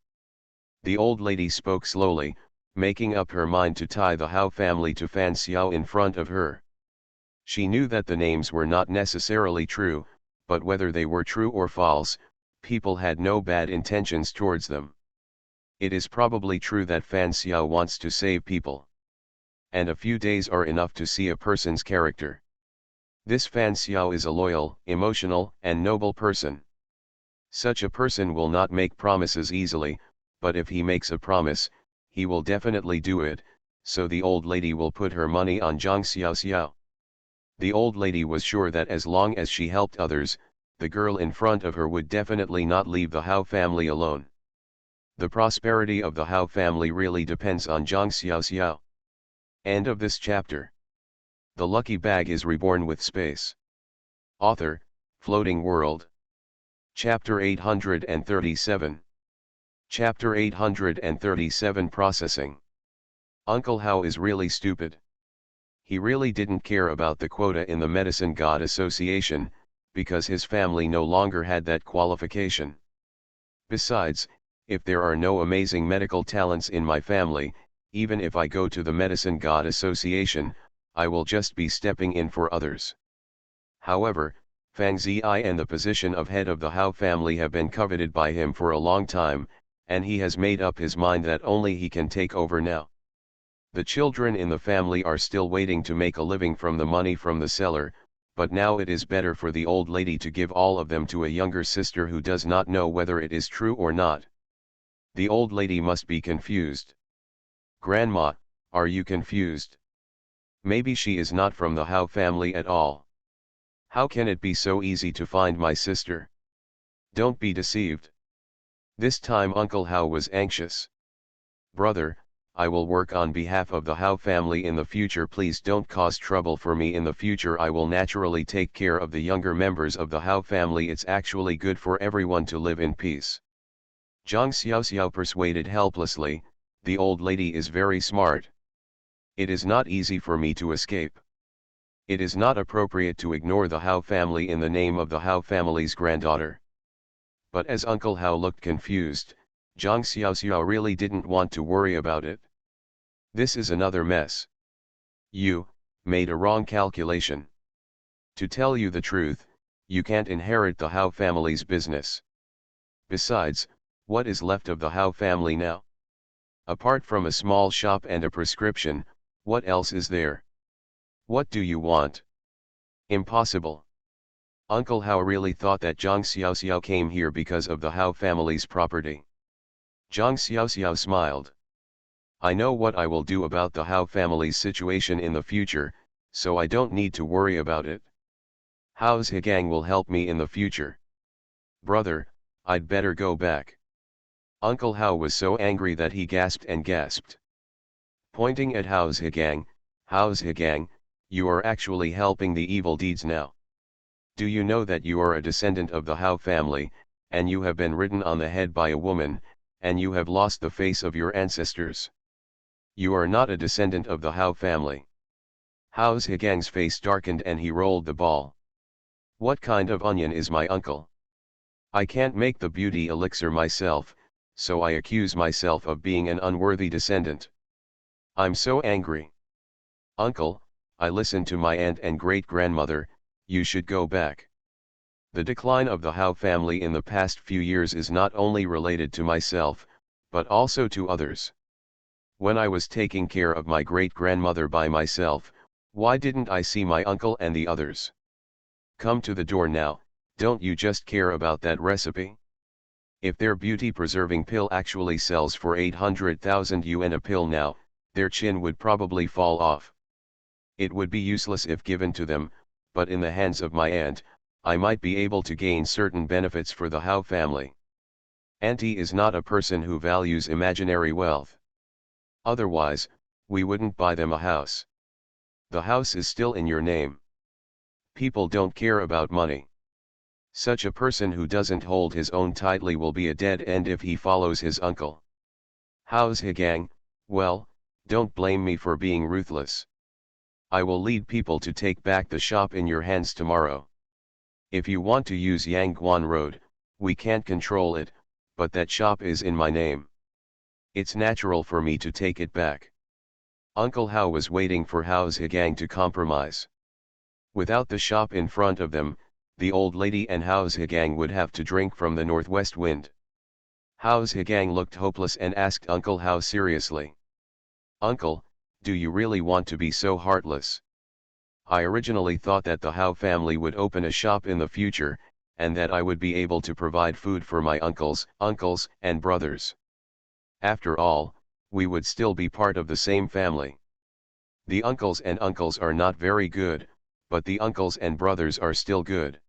The old lady spoke slowly, making up her mind to tie the Hao family to Fan Xiao in front of her. She knew that the names were not necessarily true, but whether they were true or false, people had no bad intentions towards them. It is probably true that Fan Xiao wants to save people. And a few days are enough to see a person's character. This Fan Xiao is a loyal, emotional, and noble person. Such a person will not make promises easily, but if he makes a promise, he will definitely do it, so the old lady will put her money on Zhang Xiao. The old lady was sure that as long as she helped others, the girl in front of her would definitely not leave the Hao family alone. The prosperity of the Hao family really depends on Zhang Xiao. End of this chapter. The lucky bag is reborn with space. Author, Floating World. Chapter 837. Chapter 837 Processing. Uncle Hao is really stupid. He really didn't care about the quota in the Medicine God Association, because his family no longer had that qualification. Besides, if there are no amazing medical talents in my family, even if I go to the Medicine God Association, I will just be stepping in for others. However, Fang Ziyi and the position of head of the Hao family have been coveted by him for a long time, and he has made up his mind that only he can take over now. The children in the family are still waiting to make a living from the money from the cellar, but now it is better for the old lady to give all of them to a younger sister who does not know whether it is true or not. The old lady must be confused. Grandma, are you confused? Maybe she is not from the Hao family at all. How can it be so easy to find my sister? Don't be deceived. This time Uncle Hao was anxious. Brother, I will work on behalf of the Hao family in the future. Please don't cause trouble for me in the future. I will naturally take care of the younger members of the Hao family. It's actually good for everyone to live in peace. Zhang Xiao persuaded helplessly. The old lady is very smart. It is not easy for me to escape. It is not appropriate to ignore the Hao family in the name of the Hao family's granddaughter. But as Uncle Hao looked confused, Zhang Xiao really didn't want to worry about it. This is another mess. You made a wrong calculation. To tell you the truth, you can't inherit the Hao family's business. Besides, what is left of the Hao family now? Apart from a small shop and a prescription, what else is there? What do you want? Impossible. Uncle Hao really thought that Zhang Xiao came here because of the Hao family's property. Zhang Xiao smiled. I know what I will do about the Hao family's situation in the future, so I don't need to worry about it. Hao's Higang will help me in the future. Brother, I'd better go back. Uncle Hao was so angry that he gasped and gasped. Pointing at Hao's Higang, you are actually helping the evil deeds now. Do you know that you are a descendant of the Hao family, and you have been ridden on the head by a woman, and you have lost the face of your ancestors? You are not a descendant of the Hao family. Hao's Higang's face darkened and he rolled the ball. What kind of onion is my uncle? I can't make the beauty elixir myself, so I accuse myself of being an unworthy descendant. I'm so angry. Uncle, I listened to my aunt and great-grandmother, you should go back. The decline of the Hao family in the past few years is not only related to myself, but also to others. When I was taking care of my great-grandmother by myself, why didn't I see my uncle and the others? Come to the door now, don't you just care about that recipe? If their beauty-preserving pill actually sells for 800,000 yuan a pill now, their chin would probably fall off. It would be useless if given to them, but in the hands of my aunt, I might be able to gain certain benefits for the Hao family. Auntie is not a person who values imaginary wealth. Otherwise, we wouldn't buy them a house. The house is still in your name. People don't care about money. Such a person who doesn't hold his own tightly will be a dead end if he follows his uncle. Hao's Higang, well, don't blame me for being ruthless. I will lead people to take back the shop in your hands tomorrow. If you want to use Yangguan Road, we can't control it, but that shop is in my name. It's natural for me to take it back. Uncle Hao was waiting for Hao's Higang to compromise. Without the shop in front of them, the old lady and Hao's Higang would have to drink from the northwest wind. Hao's Higang looked hopeless and asked Uncle Hao seriously. Uncle, do you really want to be so heartless? I originally thought that the Hao family would open a shop in the future, and that I would be able to provide food for my uncles, and brothers. After all, we would still be part of the same family. The uncles are not very good, but the uncles and brothers are still good.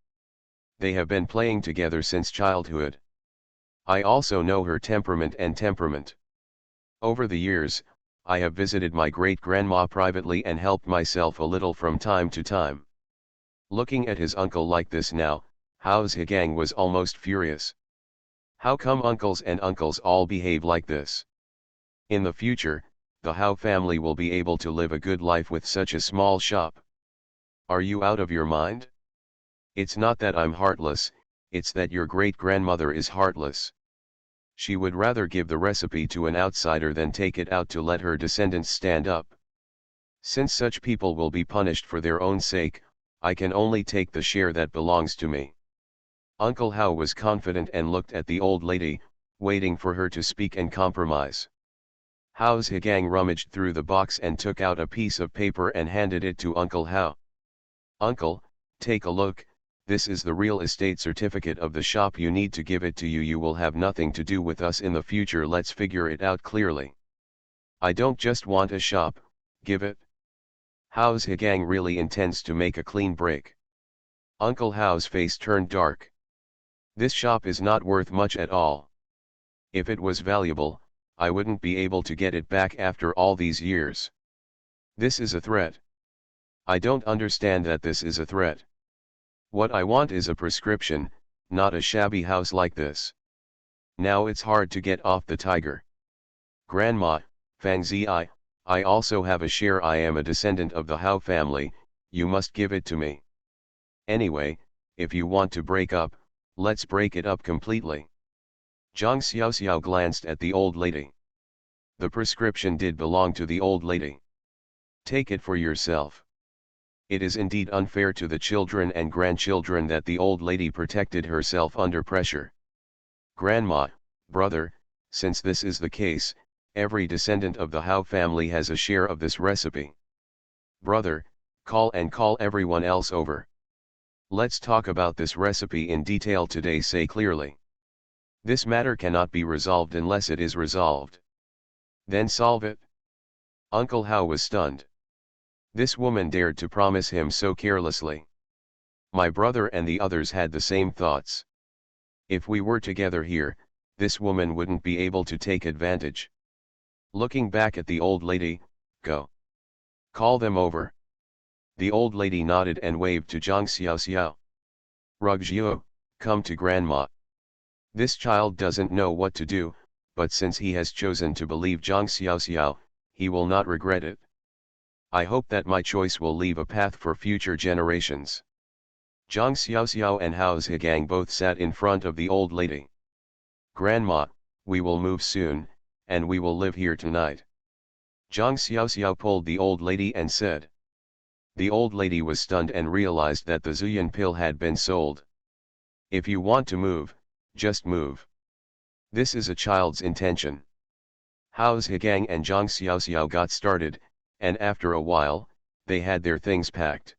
They have been playing together since childhood. I also know her temperament and temperament. Over the years, I have visited my great-grandma privately and helped myself a little from time to time. Looking at his uncle like this now, Hao's Higang was almost furious. How come uncles all behave like this? In the future, the Hao family will be able to live a good life with such a small shop. Are you out of your mind? It's not that I'm heartless, it's that your great-grandmother is heartless. She would rather give the recipe to an outsider than take it out to let her descendants stand up. Since such people will be punished for their own sake, I can only take the share that belongs to me. Uncle Hao was confident and looked at the old lady, waiting for her to speak and compromise. Hao's Higang rummaged through the box and took out a piece of paper and handed it to Uncle Hao. Uncle, take a look, this is the real estate certificate of the shop. You need to give it to you. You will have nothing to do with us in the future. Let's figure it out clearly. I don't just want a shop, give it. Hao's Higang really intends to make a clean break. Uncle Hao's face turned dark. This shop is not worth much at all. If it was valuable, I wouldn't be able to get it back after all these years. This is a threat. I don't understand that this is a threat. What I want is a prescription, not a shabby house like this. Now it's hard to get off the tiger. Grandma, Fangzi, I also have a share. I am a descendant of the Hao family, you must give it to me. Anyway, if you want to break up, let's break it up completely. Zhang Xiaoxiao glanced at the old lady. The prescription did belong to the old lady. Take it for yourself. It is indeed unfair to the children and grandchildren that the old lady protected herself under pressure. Grandma, brother, since this is the case, every descendant of the Hao family has a share of this recipe. Brother, call everyone else over. Let's talk about this recipe in detail today. Say clearly. This matter cannot be resolved unless it is resolved. Then solve it. Uncle Hao was stunned. This woman dared to promise him so carelessly. My brother and the others had the same thoughts. If we were together here, this woman wouldn't be able to take advantage. Looking back at the old lady, go. Call them over. The old lady nodded and waved to Zhang Xiaoxiao. Rugjiu, come to grandma. This child doesn't know what to do, but since he has chosen to believe Zhang Xiaoxiao, he will not regret it. I hope that my choice will leave a path for future generations. Zhang Xiaoxiao and Hao Zhigang both sat in front of the old lady. Grandma, we will move soon, and we will live here tonight. Zhang Xiaoxiao pulled the old lady and said. The old lady was stunned and realized that the Zuyan pill had been sold. If you want to move, just move. This is a child's intention. Hao Zhigang and Zhang Xiaoxiao got started, and after a while, they had their things packed.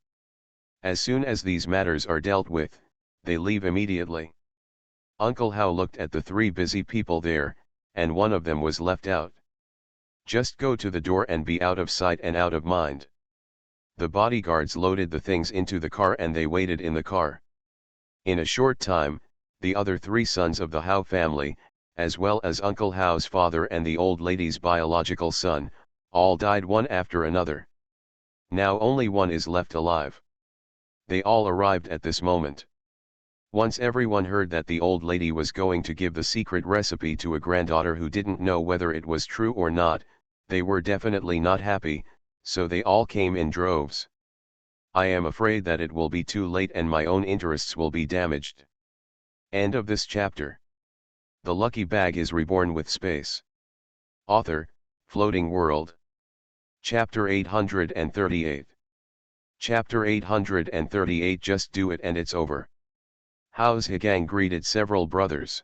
As soon as these matters are dealt with, they leave immediately. Uncle Hao looked at the three busy people there, and one of them was left out. Just go to the door and be out of sight and out of mind. The bodyguards loaded the things into the car and they waited in the car. In a short time, the other three sons of the Hao family, as well as Uncle Hao's father and the old lady's biological son, all died one after another. Now only one is left alive. They all arrived at this moment. Once everyone heard that the old lady was going to give the secret recipe to a granddaughter who didn't know whether it was true or not, they were definitely not happy, so they all came in droves. I am afraid that it will be too late and my own interests will be damaged. End of this chapter. The lucky bag is reborn with space. Author, Floating World. Chapter 838. Chapter 838. Just do it and it's over. Hao Zhigang greeted several brothers.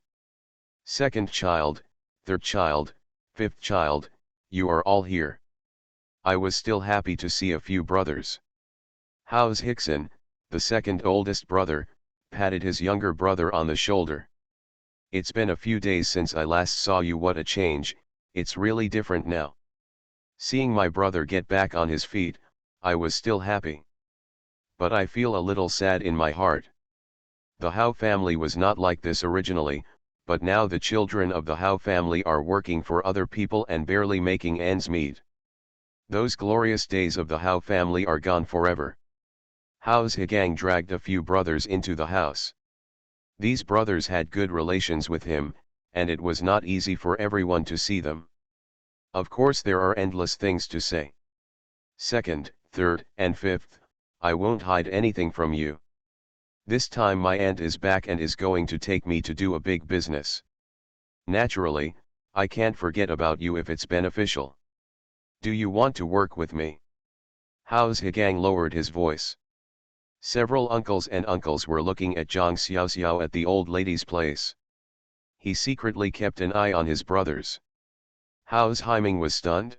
Second child, third child, fifth child, you are all here. I was still happy to see a few brothers. Hao Zhixian, the second oldest brother, patted his younger brother on the shoulder. It's been a few days since I last saw you. What a change, it's really different now. Seeing my brother get back on his feet, I was still happy. But I feel a little sad in my heart. The Hao family was not like this originally, but now the children of the Hao family are working for other people and barely making ends meet. Those glorious days of the Hao family are gone forever. Hao Zhigang dragged a few brothers into the house. These brothers had good relations with him, and it was not easy for everyone to see them. Of course there are endless things to say. Second, third, and fifth, I won't hide anything from you. This time my aunt is back and is going to take me to do a big business. Naturally, I can't forget about you if it's beneficial. Do you want to work with me? Hao Zhigang lowered his voice. Several uncles and uncles were looking at Zhang Xiaoxiao at the old lady's place. He secretly kept an eye on his brothers. Hao Zhigang was stunned.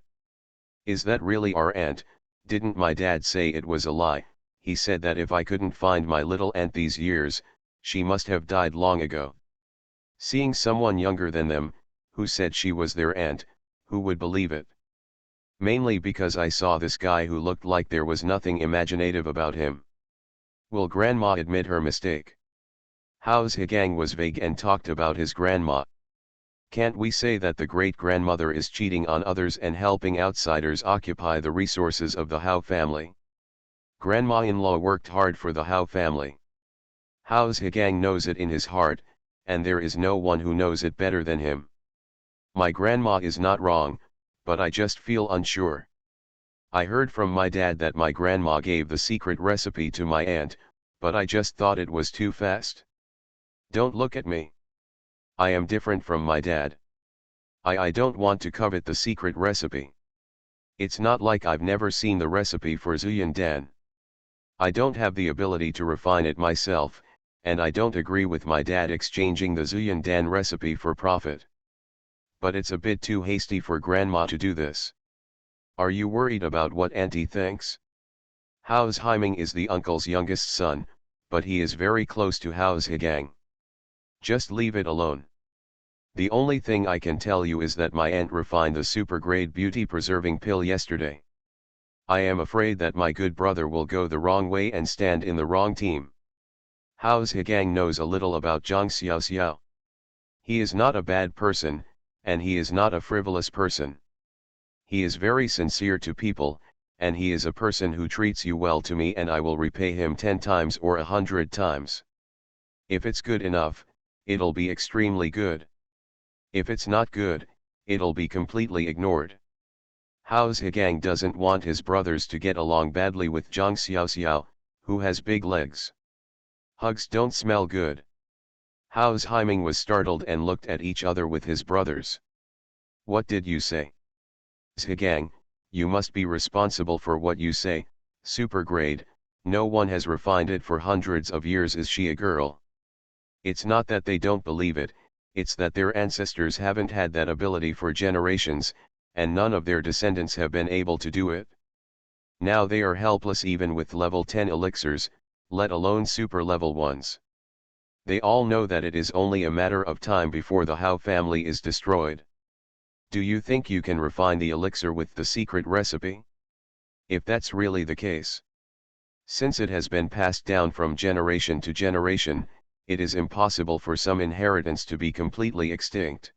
Is that really our aunt? Didn't my dad say it was a lie? He said that if I couldn't find my little aunt these years, she must have died long ago. Seeing someone younger than them, who said she was their aunt, who would believe it? Mainly because I saw this guy who looked like there was nothing imaginative about him. Will grandma admit her mistake? Hao Zhigang was vague and talked about his grandma. Can't we say that the great-grandmother is cheating on others and helping outsiders occupy the resources of the Hao family? Grandma-in-law worked hard for the Hao family. Hao Zhigang knows it in his heart, and there is no one who knows it better than him. My grandma is not wrong, but I just feel unsure. I heard from my dad that my grandma gave the secret recipe to my aunt, but I just thought it was too fast. Don't look at me. I am different from my dad. I don't want to covet the secret recipe. It's not like I've never seen the recipe for Zuyan Dan. I don't have the ability to refine it myself, and I don't agree with my dad exchanging the Zuyan Dan recipe for profit. But it's a bit too hasty for grandma to do this. Are you worried about what auntie thinks? Hao Zhigang is the uncle's youngest son, but he is very close to Hao Zhigang. Just leave it alone. The only thing I can tell you is that my aunt refined the super-grade beauty-preserving pill yesterday. I am afraid that my good brother will go the wrong way and stand in the wrong team. Hao Zhigang knows a little about Zhang Xiaoxiao. He is not a bad person, and he is not a frivolous person. He is very sincere to people, and he is a person who treats you well to me, and I will repay him 10 times or 100 times. If it's good enough, it'll be extremely good. If it's not good, it'll be completely ignored. Hao Zhigang doesn't want his brothers to get along badly with Zhang Xiaoxiao, who has big legs. Hugs don't smell good. Hao Zhiming was startled and looked at each other with his brothers. What did you say? Zhigang, you must be responsible for what you say. Supergrade, no one has refined it for hundreds of years. Is she a girl? It's not that they don't believe it, it's that their ancestors haven't had that ability for generations, and none of their descendants have been able to do it. Now they are helpless even with level 10 elixirs, let alone super level ones. They all know that it is only a matter of time before the Hao family is destroyed. Do you think you can refine the elixir with the secret recipe? If that's really the case. Since it has been passed down from generation to generation, it is impossible for some inheritance to be completely extinct.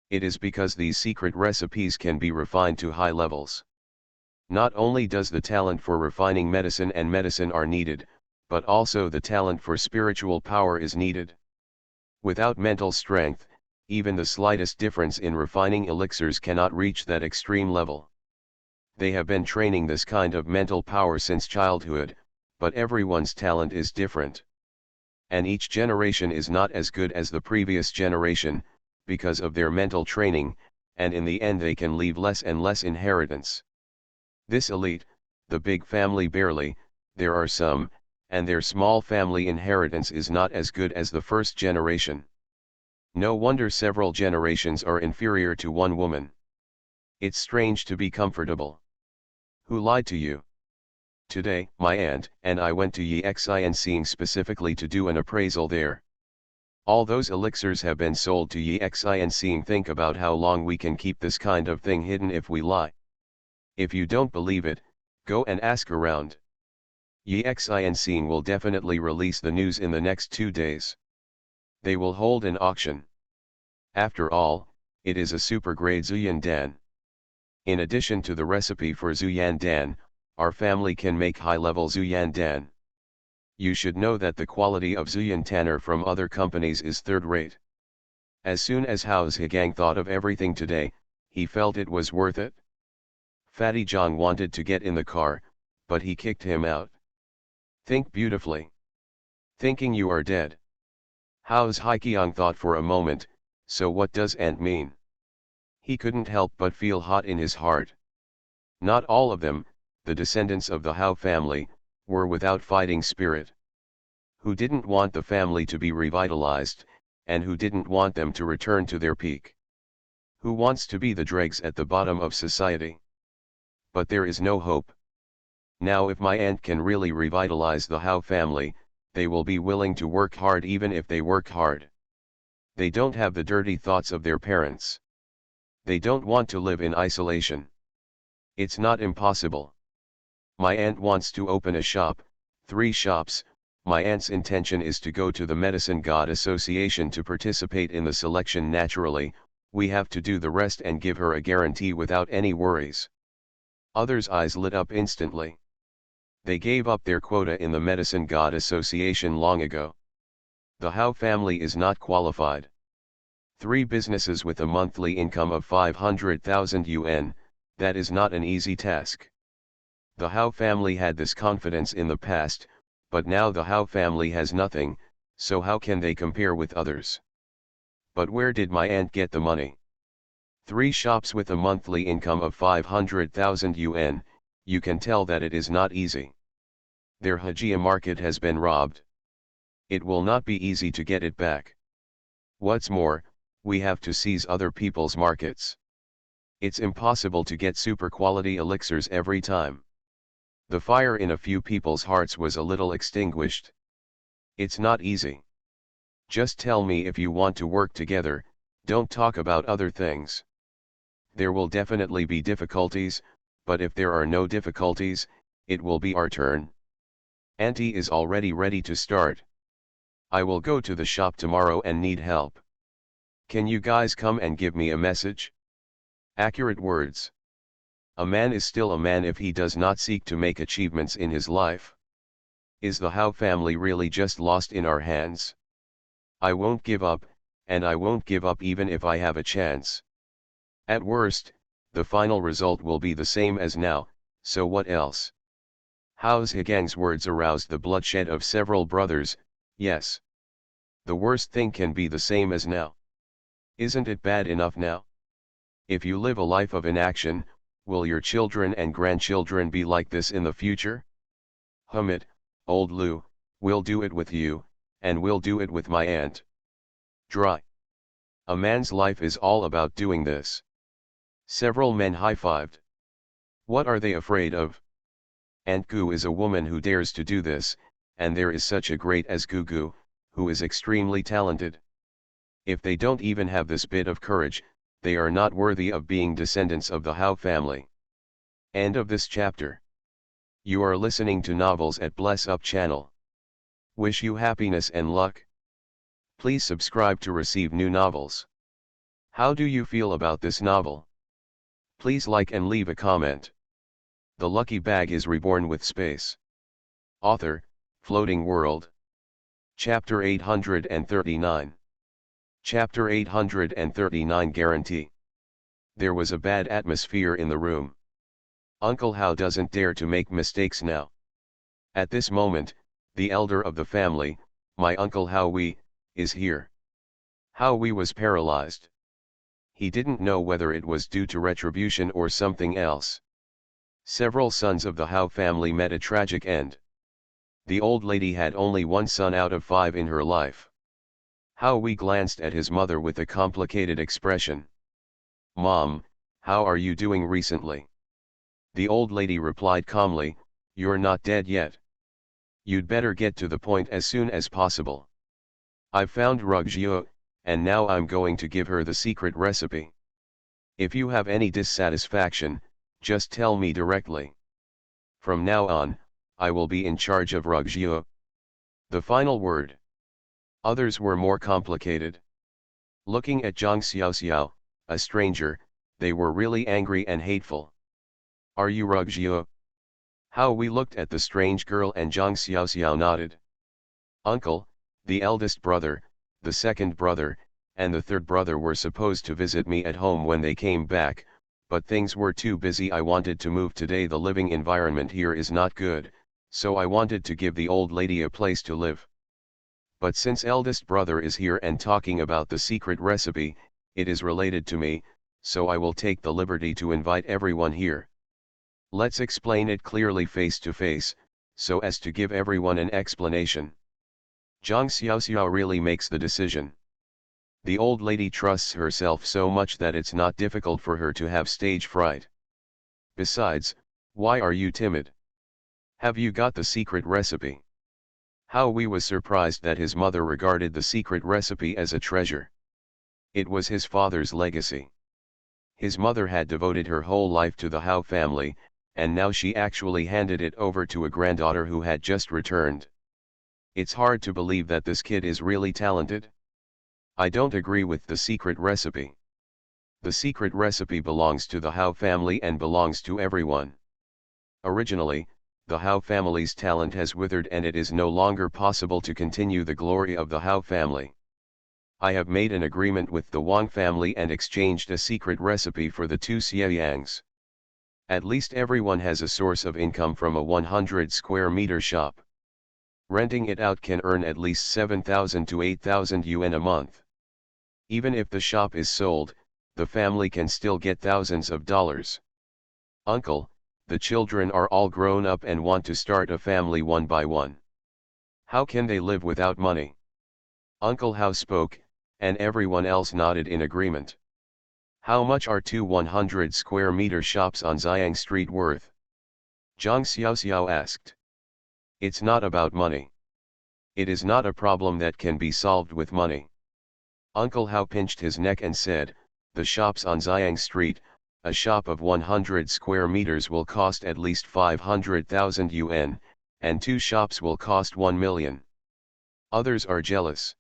It is because these secret recipes can be refined to high levels. Not only does the talent for refining medicine and medicine are needed, but also the talent for spiritual power is needed. Without mental strength, even the slightest difference in refining elixirs cannot reach that extreme level. They have been training this kind of mental power since childhood, but everyone's talent is different. And each generation is not as good as the previous generation, because of their mental training, and in the end they can leave less and less inheritance. This elite, the big family barely, there are some, and their small family inheritance is not as good as the first generation. No wonder several generations are inferior to one woman. It's strange to be comfortable. Who lied to you? Today, my aunt and I went to Yixin specifically to do an appraisal there. All those elixirs have been sold to Yixin. Think about how long we can keep this kind of thing hidden if we lie. If you don't believe it, go and ask around. Yixin will definitely release the news in the next 2 days. They will hold an auction. After all, it is a super-grade Zuyan Dan. In addition to the recipe for Zuyan Dan, our family can make high-level Zuyan Dan. You should know that the quality of Zuyan Tanner from other companies is third-rate. As soon as Hao Zhigang thought of everything today, he felt it was worth it. Fatty Zhang wanted to get in the car, but he kicked him out. Think beautifully. Thinking you are dead. Hao Zhiqiang thought for a moment, so what does aunt mean? He couldn't help but feel hot in his heart. Not all of them, the descendants of the Hao family, were without fighting spirit. Who didn't want the family to be revitalized, and who didn't want them to return to their peak? Who wants to be the dregs at the bottom of society? But there is no hope. Now if my aunt can really revitalize the Hao family, they will be willing to work hard even if they work hard. They don't have the dirty thoughts of their parents. They don't want to live in isolation. It's not impossible. My aunt wants to open a shop, 3 shops. My aunt's intention is to go to the Medicine God Association to participate in the selection naturally. We have to do the rest and give her a guarantee without any worries. Others' eyes lit up instantly. They gave up their quota in the Medicine God Association long ago. The Hao family is not qualified. 3 businesses with a monthly income of 500,000 yuan, that is not an easy task. The Hao family had this confidence in the past, but now the Hao family has nothing, so how can they compare with others? But where did my aunt get the money? 3 shops with a monthly income of 500,000 yuan, you can tell that it is not easy. Their Hajia market has been robbed. It will not be easy to get it back. What's more, we have to seize other people's markets. It's impossible to get super quality elixirs every time. The fire in a few people's hearts was a little extinguished. It's not easy. Just tell me if you want to work together, don't talk about other things. There will definitely be difficulties, but if there are no difficulties, it will be our turn. Auntie is already ready to start. I will go to the shop tomorrow and need help. Can you guys come and give me a message? Accurate words. A man is still a man if he does not seek to make achievements in his life. Is the Howe family really just lost in our hands? I won't give up, and I won't give up even if I have a chance. At worst, the final result will be the same as now, so what else? Howe's Hagang's words aroused the bloodshed of several brothers. Yes. The worst thing can be the same as now. Isn't it bad enough now? If you live a life of inaction, will your children and grandchildren be like this in the future? It, old Lou, we'll do it with you, and we'll do it with my aunt. Dry. A man's life is all about doing this. Several men high-fived. What are they afraid of? Aunt Gu is a woman who dares to do this, and there is such a great as Gugu, who is extremely talented. If they don't even have this bit of courage, they are not worthy of being descendants of the Howe family. End of this chapter. You are listening to Novels at Bless Up channel. Wish you happiness and luck. Please subscribe to receive new novels. How do you feel about this novel? Please like and leave a comment. The Lucky Bag is reborn with space. Author, Floating World. Chapter 839. Chapter 839 Guarantee. There was a bad atmosphere in the room. Uncle Howe doesn't dare to make mistakes now. At this moment, the elder of the family, my Uncle Howie, is here. Howie was paralyzed. He didn't know whether it was due to retribution or something else. Several sons of the Howe family met a tragic end. The old lady had only one son out of 5 in her life. Howie glanced at his mother with a complicated expression. "Mom, how are you doing recently?" The old lady replied calmly, "You're not dead yet. You'd better get to the point as soon as possible. I've found Ruggiero, and now I'm going to give her the secret recipe. If you have any dissatisfaction, just tell me directly. From now on, I will be in charge of Ruggiero." The final word. Others were more complicated. Looking at Zhang Xiaoxiao, a stranger, they were really angry and hateful. "Are you Ruggiero?" Howie looked at the strange girl and Zhang Xiaoxiao nodded. "Uncle, the eldest brother, the second brother, and the third brother were supposed to visit me at home when they came back, but things were too busy. I wanted to move today. The living environment here is not good, so I wanted to give the old lady a place to live. But since eldest brother is here and talking about the secret recipe, it is related to me, so I will take the liberty to invite everyone here. Let's explain it clearly face to face, so as to give everyone an explanation." Zhang Xiaoxiao really makes the decision. The old lady trusts herself so much that it's not difficult for her to have stage fright. Besides, why are you timid? Have you got the secret recipe? Howie was surprised that his mother regarded the secret recipe as a treasure. It was his father's legacy. His mother had devoted her whole life to the Howe family, and now she actually handed it over to a granddaughter who had just returned. It's hard to believe that this kid is really talented. I don't agree with the secret recipe. The secret recipe belongs to the Howe family and belongs to everyone. Originally, the Howe family's talent has withered and it is no longer possible to continue the glory of the Howe family. I have made an agreement with the Wang family and exchanged a secret recipe for the 2 Xiaoyangs. At least everyone has a source of income from a 100 square meter shop. Renting it out can earn at least 7,000 to 8,000 yuan a month. Even if the shop is sold, the family can still get thousands of dollars. Uncle, the children are all grown up and want to start a family one by one. How can they live without money? Uncle Howe spoke, and everyone else nodded in agreement. How much are 2 100 square meter shops on Xiang Street worth? Zhang Xiaoxiao asked. It's not about money. It is not a problem that can be solved with money. Uncle Howe pinched his neck and said, the shops on Xiang Street, a shop of 100 square meters will cost at least 500,000 yuan, and 2 shops will cost 1 million. Others are jealous.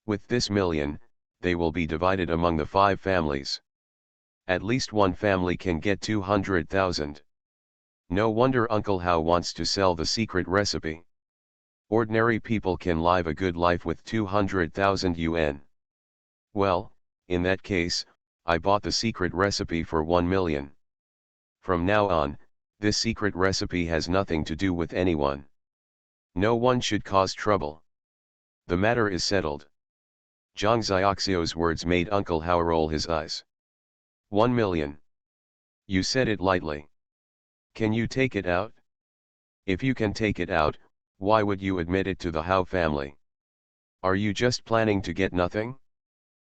With this million, they will be divided among the 5 families. At least one family can get 200,000. No wonder Uncle Hao wants to sell the secret recipe. Ordinary people can live a good life with 200,000 yuan. Well, in that case, I bought the secret recipe for 1 million. From now on, this secret recipe has nothing to do with anyone. No one should cause trouble. The matter is settled. Zhang Xiaoxiu's words made Uncle Hao roll his eyes. 1 million. You said it lightly. Can you take it out? If you can take it out, why would you admit it to the Hao family? Are you just planning to get nothing?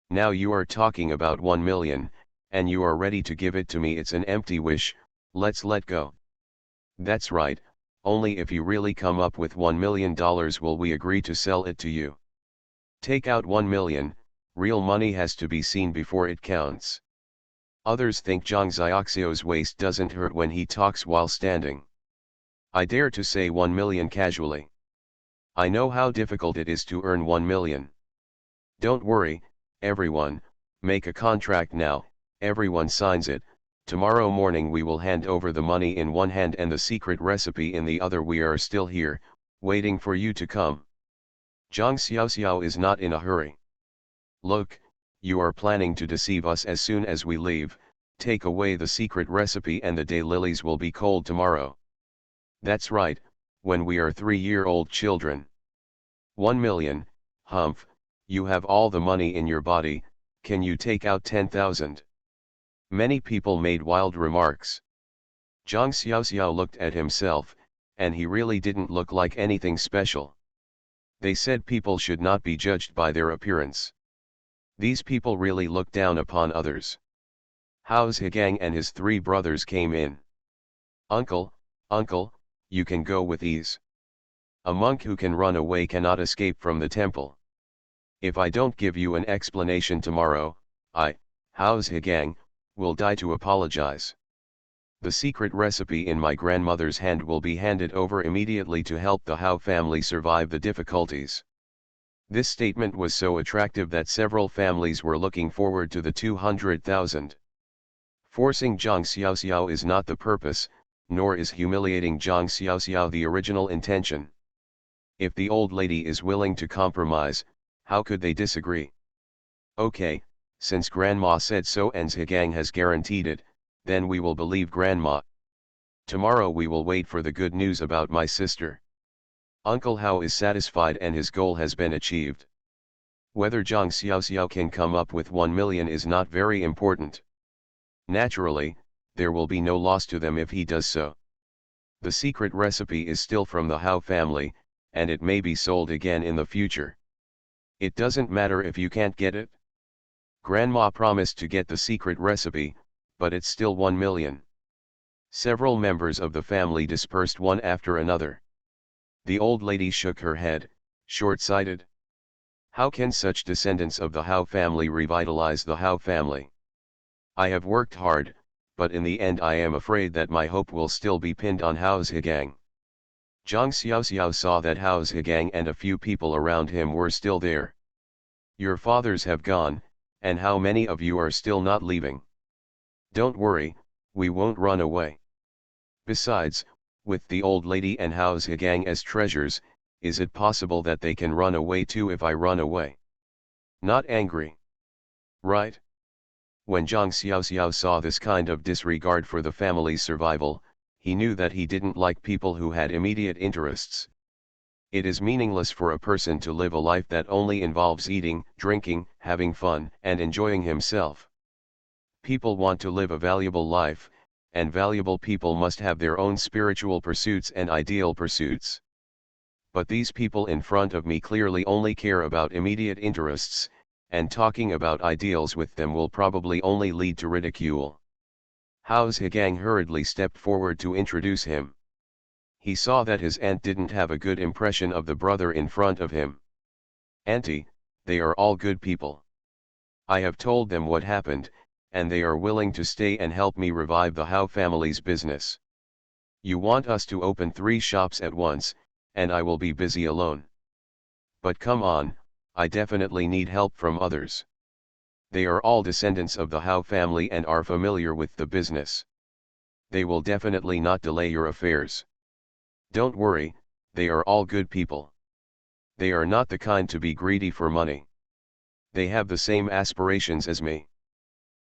Now you are talking about 1 million, and you are ready to give it to me. It's an empty wish, let's let go. That's right, only if you really come up with $1 million will we agree to sell it to you. Take out 1 million, real money has to be seen before it counts. Others think Zhang Xiaoxiu's waist doesn't hurt when he talks while standing. I dare to say 1 million casually. I know how difficult it is to earn 1 million. Don't worry, everyone, make a contract now, everyone signs it. Tomorrow morning we will hand over the money in one hand and the secret recipe in the other. We are still here, waiting for you to come. Zhang Xiaoxiao is not in a hurry. Look, you are planning to deceive us. As soon as we leave, take away the secret recipe and the daylilies will be cold tomorrow. That's right, when we are 3-year-old children. 1 million, humph, you have all the money in your body, can you take out 10,000? Many people made wild remarks. Zhang Xiaoxiao looked at himself, and he really didn't look like anything special. They said people should not be judged by their appearance. These people really looked down upon others. Hao Zhigang and his 3 brothers came in. Uncle, you can go with ease. A monk who can run away cannot escape from the temple. If I don't give you an explanation tomorrow, I, Hao Zhigang, will die to apologize. The secret recipe in my grandmother's hand will be handed over immediately to help the Hao family survive the difficulties. This statement was so attractive that several families were looking forward to the 200,000. Forcing Zhang Xiaoxiao is not the purpose, nor is humiliating Zhang Xiaoxiao the original intention. If the old lady is willing to compromise, how could they disagree? Okay, since Grandma said so and Zhigang has guaranteed it, then we will believe Grandma. Tomorrow we will wait for the good news about my sister. Uncle Hao is satisfied and his goal has been achieved. Whether Zhang Xiaoxiao can come up with 1 million is not very important. Naturally, there will be no loss to them if he does so. The secret recipe is still from the Hao family, and it may be sold again in the future. It doesn't matter if you can't get it. Grandma promised to get the secret recipe, but it's still 1 million. Several members of the family dispersed one after another. The old lady shook her head, short-sighted. How can such descendants of the Hao family revitalize the Hao family? I have worked hard, but in the end I am afraid that my hope will still be pinned on Hao Zhigang. Zhang Xiaoxiao saw that Hao Zhigang and a few people around him were still there. Your fathers have gone, and how many of you are still not leaving? Don't worry, we won't run away. Besides, with the old lady and Hao Zhigang as treasures, is it possible that they can run away too if I run away? Not angry. Right? When Zhang Xiaoxiao saw this kind of disregard for the family's survival, he knew that he didn't like people who had immediate interests. It is meaningless for a person to live a life that only involves eating, drinking, having fun, and enjoying himself. People want to live a valuable life, and valuable people must have their own spiritual pursuits and ideal pursuits. But these people in front of me clearly only care about immediate interests, and talking about ideals with them will probably only lead to ridicule. Hao Zhigang hurriedly stepped forward to introduce him. He saw that his aunt didn't have a good impression of the brother in front of him. Auntie, they are all good people. I have told them what happened, and they are willing to stay and help me revive the Hao family's business. You want us to open 3 shops at once, and I will be busy alone. But come on, I definitely need help from others. They are all descendants of the Hao family and are familiar with the business. They will definitely not delay your affairs. Don't worry, they are all good people. They are not the kind to be greedy for money. They have the same aspirations as me.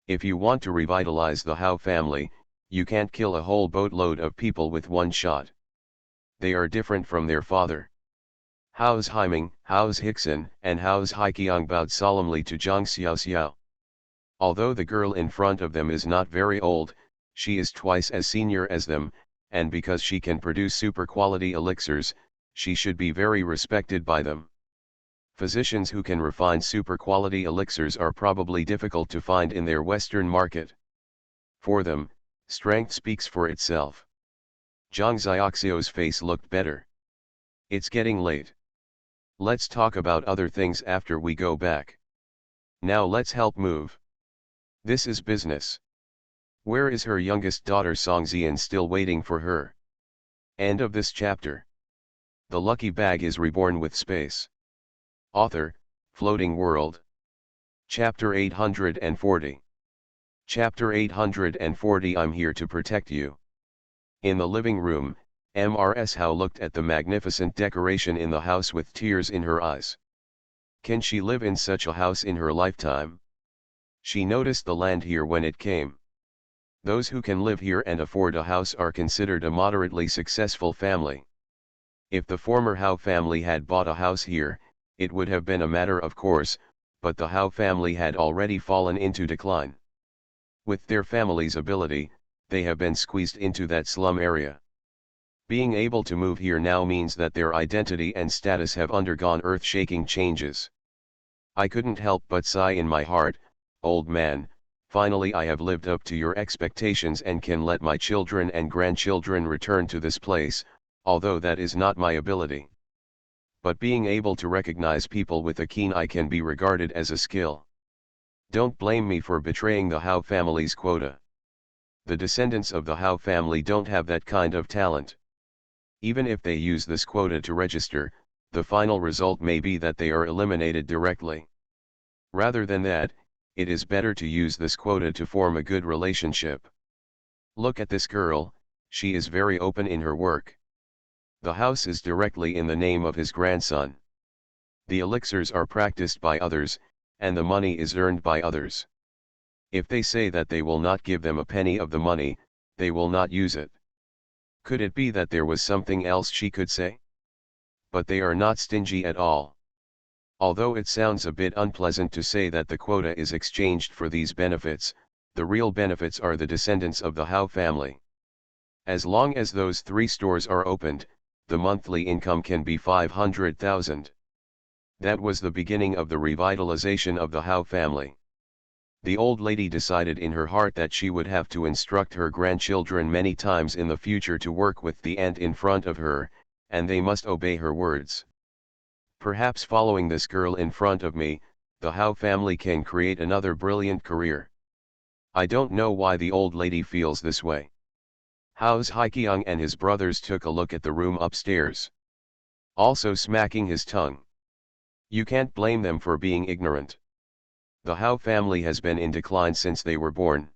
If you want to revitalize the Hao family, you can't kill a whole boatload of people with one shot. They are different from their father. Hao's Haiming, Hao's Hickson, and Hao's Haiqiang bowed solemnly to Zhang Xiaoxiao. Although the girl in front of them is not very old, she is twice as senior as them, and because she can produce super quality elixirs, she should be very respected by them. Physicians who can refine super quality elixirs are probably difficult to find in their Western market. For them, strength speaks for itself. Zhang Xiaoxiao's face looked better. It's getting late. Let's talk about other things after we go back. Now let's help move. This is business. Where is her youngest daughter Songzian still waiting for her? End of this chapter. The lucky bag is reborn with space. Author, Floating World. Chapter 840. Chapter 840 I'm here to protect you. In the living room, Mrs. Hao looked at the magnificent decoration in the house with tears in her eyes. Can she live in such a house in her lifetime? She noticed the land here when it came. Those who can live here and afford a house are considered a moderately successful family. If the former Hao family had bought a house here, it would have been a matter of course, but the Hao family had already fallen into decline. With their family's ability, they have been squeezed into that slum area. Being able to move here now means that their identity and status have undergone earth-shaking changes. I couldn't help but sigh in my heart, old man, finally I have lived up to your expectations and can let my children and grandchildren return to this place, although that is not my ability. But being able to recognize people with a keen eye can be regarded as a skill. Don't blame me for betraying the Hao family's quota. The descendants of the Hao family don't have that kind of talent. Even if they use this quota to register, the final result may be that they are eliminated directly. Rather than that, it is better to use this quota to form a good relationship. Look at this girl, she is very open in her work. The house is directly in the name of his grandson. The elixirs are practiced by others, and the money is earned by others. If they say that they will not give them a penny of the money, they will not use it. Could it be that there was something else she could say? But they are not stingy at all. Although it sounds a bit unpleasant to say that the quota is exchanged for these benefits, the real benefits are the descendants of the Hao family. As long as those 3 stores are opened, the monthly income can be 500,000. That was the beginning of the revitalization of the Hao family. The old lady decided in her heart that she would have to instruct her grandchildren many times in the future to work with the ant in front of her, and they must obey her words. Perhaps following this girl in front of me, the Hao family can create another brilliant career. I don't know why the old lady feels this way. Hao's Haiqiang and his brothers took a look at the room upstairs. Also smacking his tongue. You can't blame them for being ignorant. The Hao family has been in decline since they were born.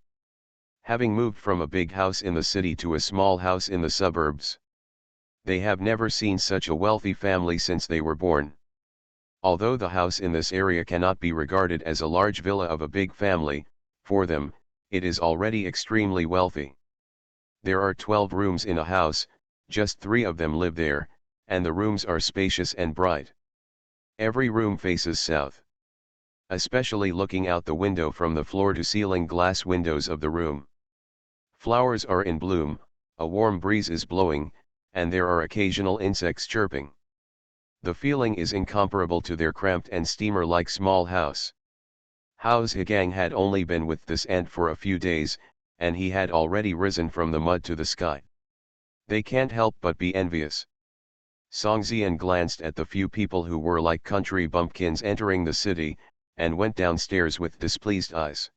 Having moved from a big house in the city to a small house in the suburbs. They have never seen such a wealthy family since they were born. Although the house in this area cannot be regarded as a large villa of a big family, for them, it is already extremely wealthy. There are 12 rooms in a house, just 3 of them live there, and the rooms are spacious and bright. Every room faces south. Especially looking out the window from the floor-to-ceiling glass windows of the room. Flowers are in bloom, a warm breeze is blowing, and there are occasional insects chirping. The feeling is incomparable to their cramped and steamer-like small house. Hao's Higang had only been with this ant for a few days, and he had already risen from the mud to the sky. They can't help but be envious. Songzian glanced at the few people who were like country bumpkins entering the city, and went downstairs with displeased eyes.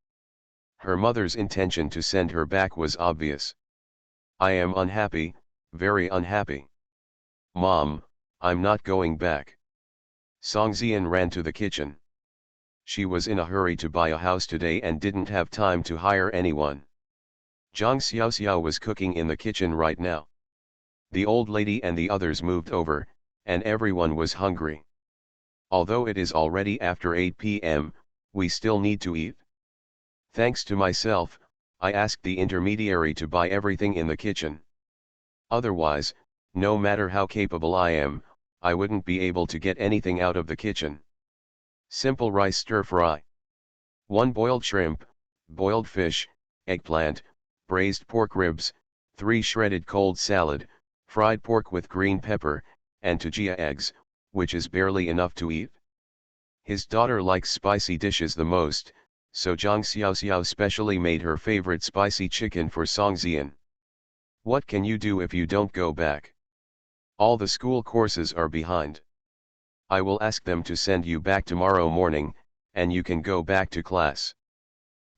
Her mother's intention to send her back was obvious. I am unhappy, very unhappy. Mom, I'm not going back. Songzian ran to the kitchen. She was in a hurry to buy a house today and didn't have time to hire anyone. Zhang Xiaoxiao was cooking in the kitchen right now. The old lady and the others moved over, and everyone was hungry. Although it is already after 8 p.m., we still need to eat. Thanks to myself, I asked the intermediary to buy everything in the kitchen. Otherwise, no matter how capable I am, I wouldn't be able to get anything out of the kitchen. Simple rice stir fry. 1 boiled shrimp, boiled fish, eggplant, braised pork ribs, 3 shredded cold salad, fried pork with green pepper, and tujia eggs, which is barely enough to eat. His daughter likes spicy dishes the most, so Zhang Xiaoxiao specially made her favorite spicy chicken for Songzian. What can you do if you don't go back? All the school courses are behind. I will ask them to send you back tomorrow morning, and you can go back to class.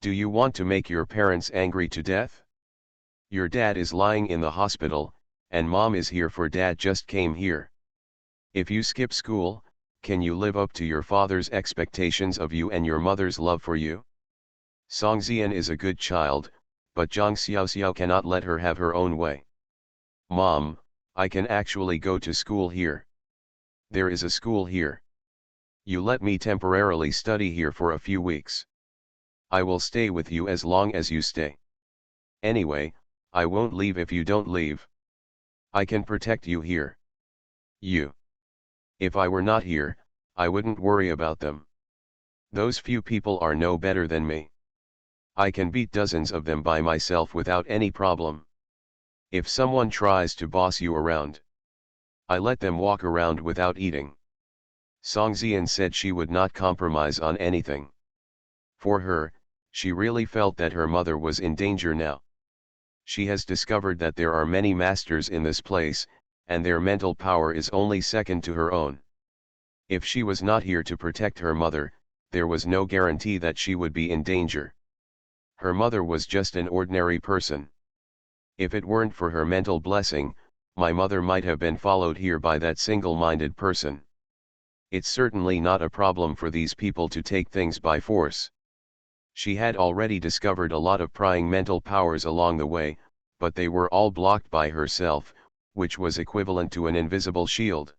Do you want to make your parents angry to death? Your dad is lying in the hospital, and mom is here for dad just came here. If you skip school, can you live up to your father's expectations of you and your mother's love for you? Songzian is a good child, but Zhang Xiaoxiao cannot let her have her own way. Mom, I can actually go to school here. There is a school here. You let me temporarily study here for a few weeks. I will stay with you as long as you stay. Anyway, I won't leave if you don't leave. I can protect you here. You. If I were not here, I wouldn't worry about them. Those few people are no better than me. I can beat dozens of them by myself without any problem. If someone tries to boss you around, I let them walk around without eating. Songzian said she would not compromise on anything. For her, she really felt that her mother was in danger now. She has discovered that there are many masters in this place, and their mental power is only second to her own. If she was not here to protect her mother, there was no guarantee that she would be in danger. Her mother was just an ordinary person. If it weren't for her mental blessing, my mother might have been followed here by that single-minded person. It's certainly not a problem for these people to take things by force. She had already discovered a lot of prying mental powers along the way, but they were all blocked by herself, which was equivalent to an invisible shield.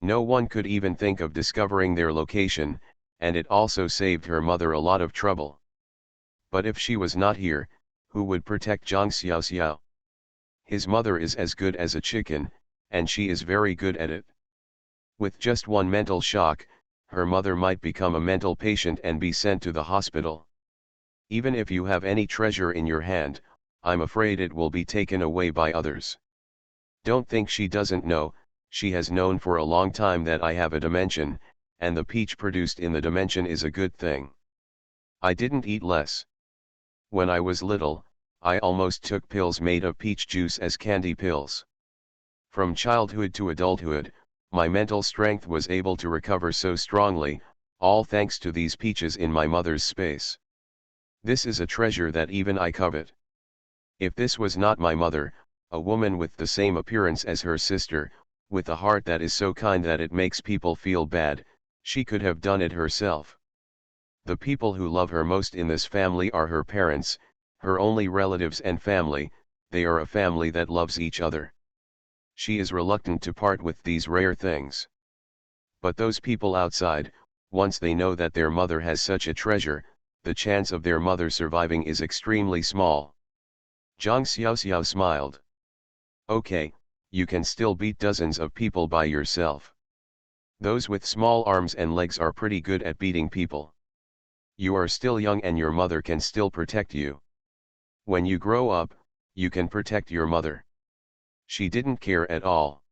No one could even think of discovering their location, and it also saved her mother a lot of trouble. But if she was not here, who would protect Zhang Xiaoxiao? His mother is as good as a chicken, and she is very good at it. With just one mental shock, her mother might become a mental patient and be sent to the hospital. Even if you have any treasure in your hand, I'm afraid it will be taken away by others. Don't think she doesn't know, she has known for a long time that I have a dimension, and the peach produced in the dimension is a good thing. I didn't eat less. When I was little, I almost took pills made of peach juice as candy pills. From childhood to adulthood, my mental strength was able to recover so strongly, all thanks to these peaches in my mother's space. This is a treasure that even I covet. If this was not my mother, a woman with the same appearance as her sister, with a heart that is so kind that it makes people feel bad, she could have done it herself. The people who love her most in this family are her parents, her only relatives and family. They are a family that loves each other. She is reluctant to part with these rare things. But those people outside, once they know that their mother has such a treasure, the chance of their mother surviving is extremely small. Zhang Xiaoxiao smiled. Okay, you can still beat dozens of people by yourself. Those with small arms and legs are pretty good at beating people. You are still young and your mother can still protect you. When you grow up, you can protect your mother. She didn't care at all.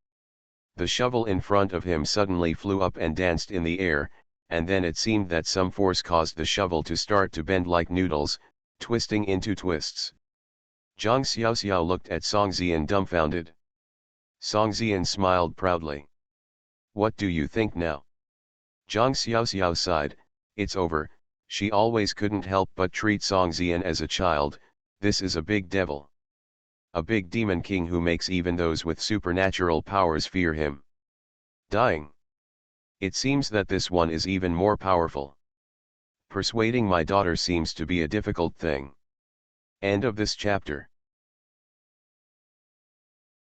The shovel in front of him suddenly flew up and danced in the air, and then it seemed that some force caused the shovel to start to bend like noodles, twisting into twists. Zhang Xiaoxiao looked at Songzian dumbfounded. Songzian smiled proudly. What do you think now? Zhang Xiaoxiao sighed. It's over. She always couldn't help but treat Songzian as a child. This is a big devil. A big demon king who makes even those with supernatural powers fear him. Dying. It seems that this one is even more powerful. Persuading my daughter seems to be a difficult thing. End of this chapter.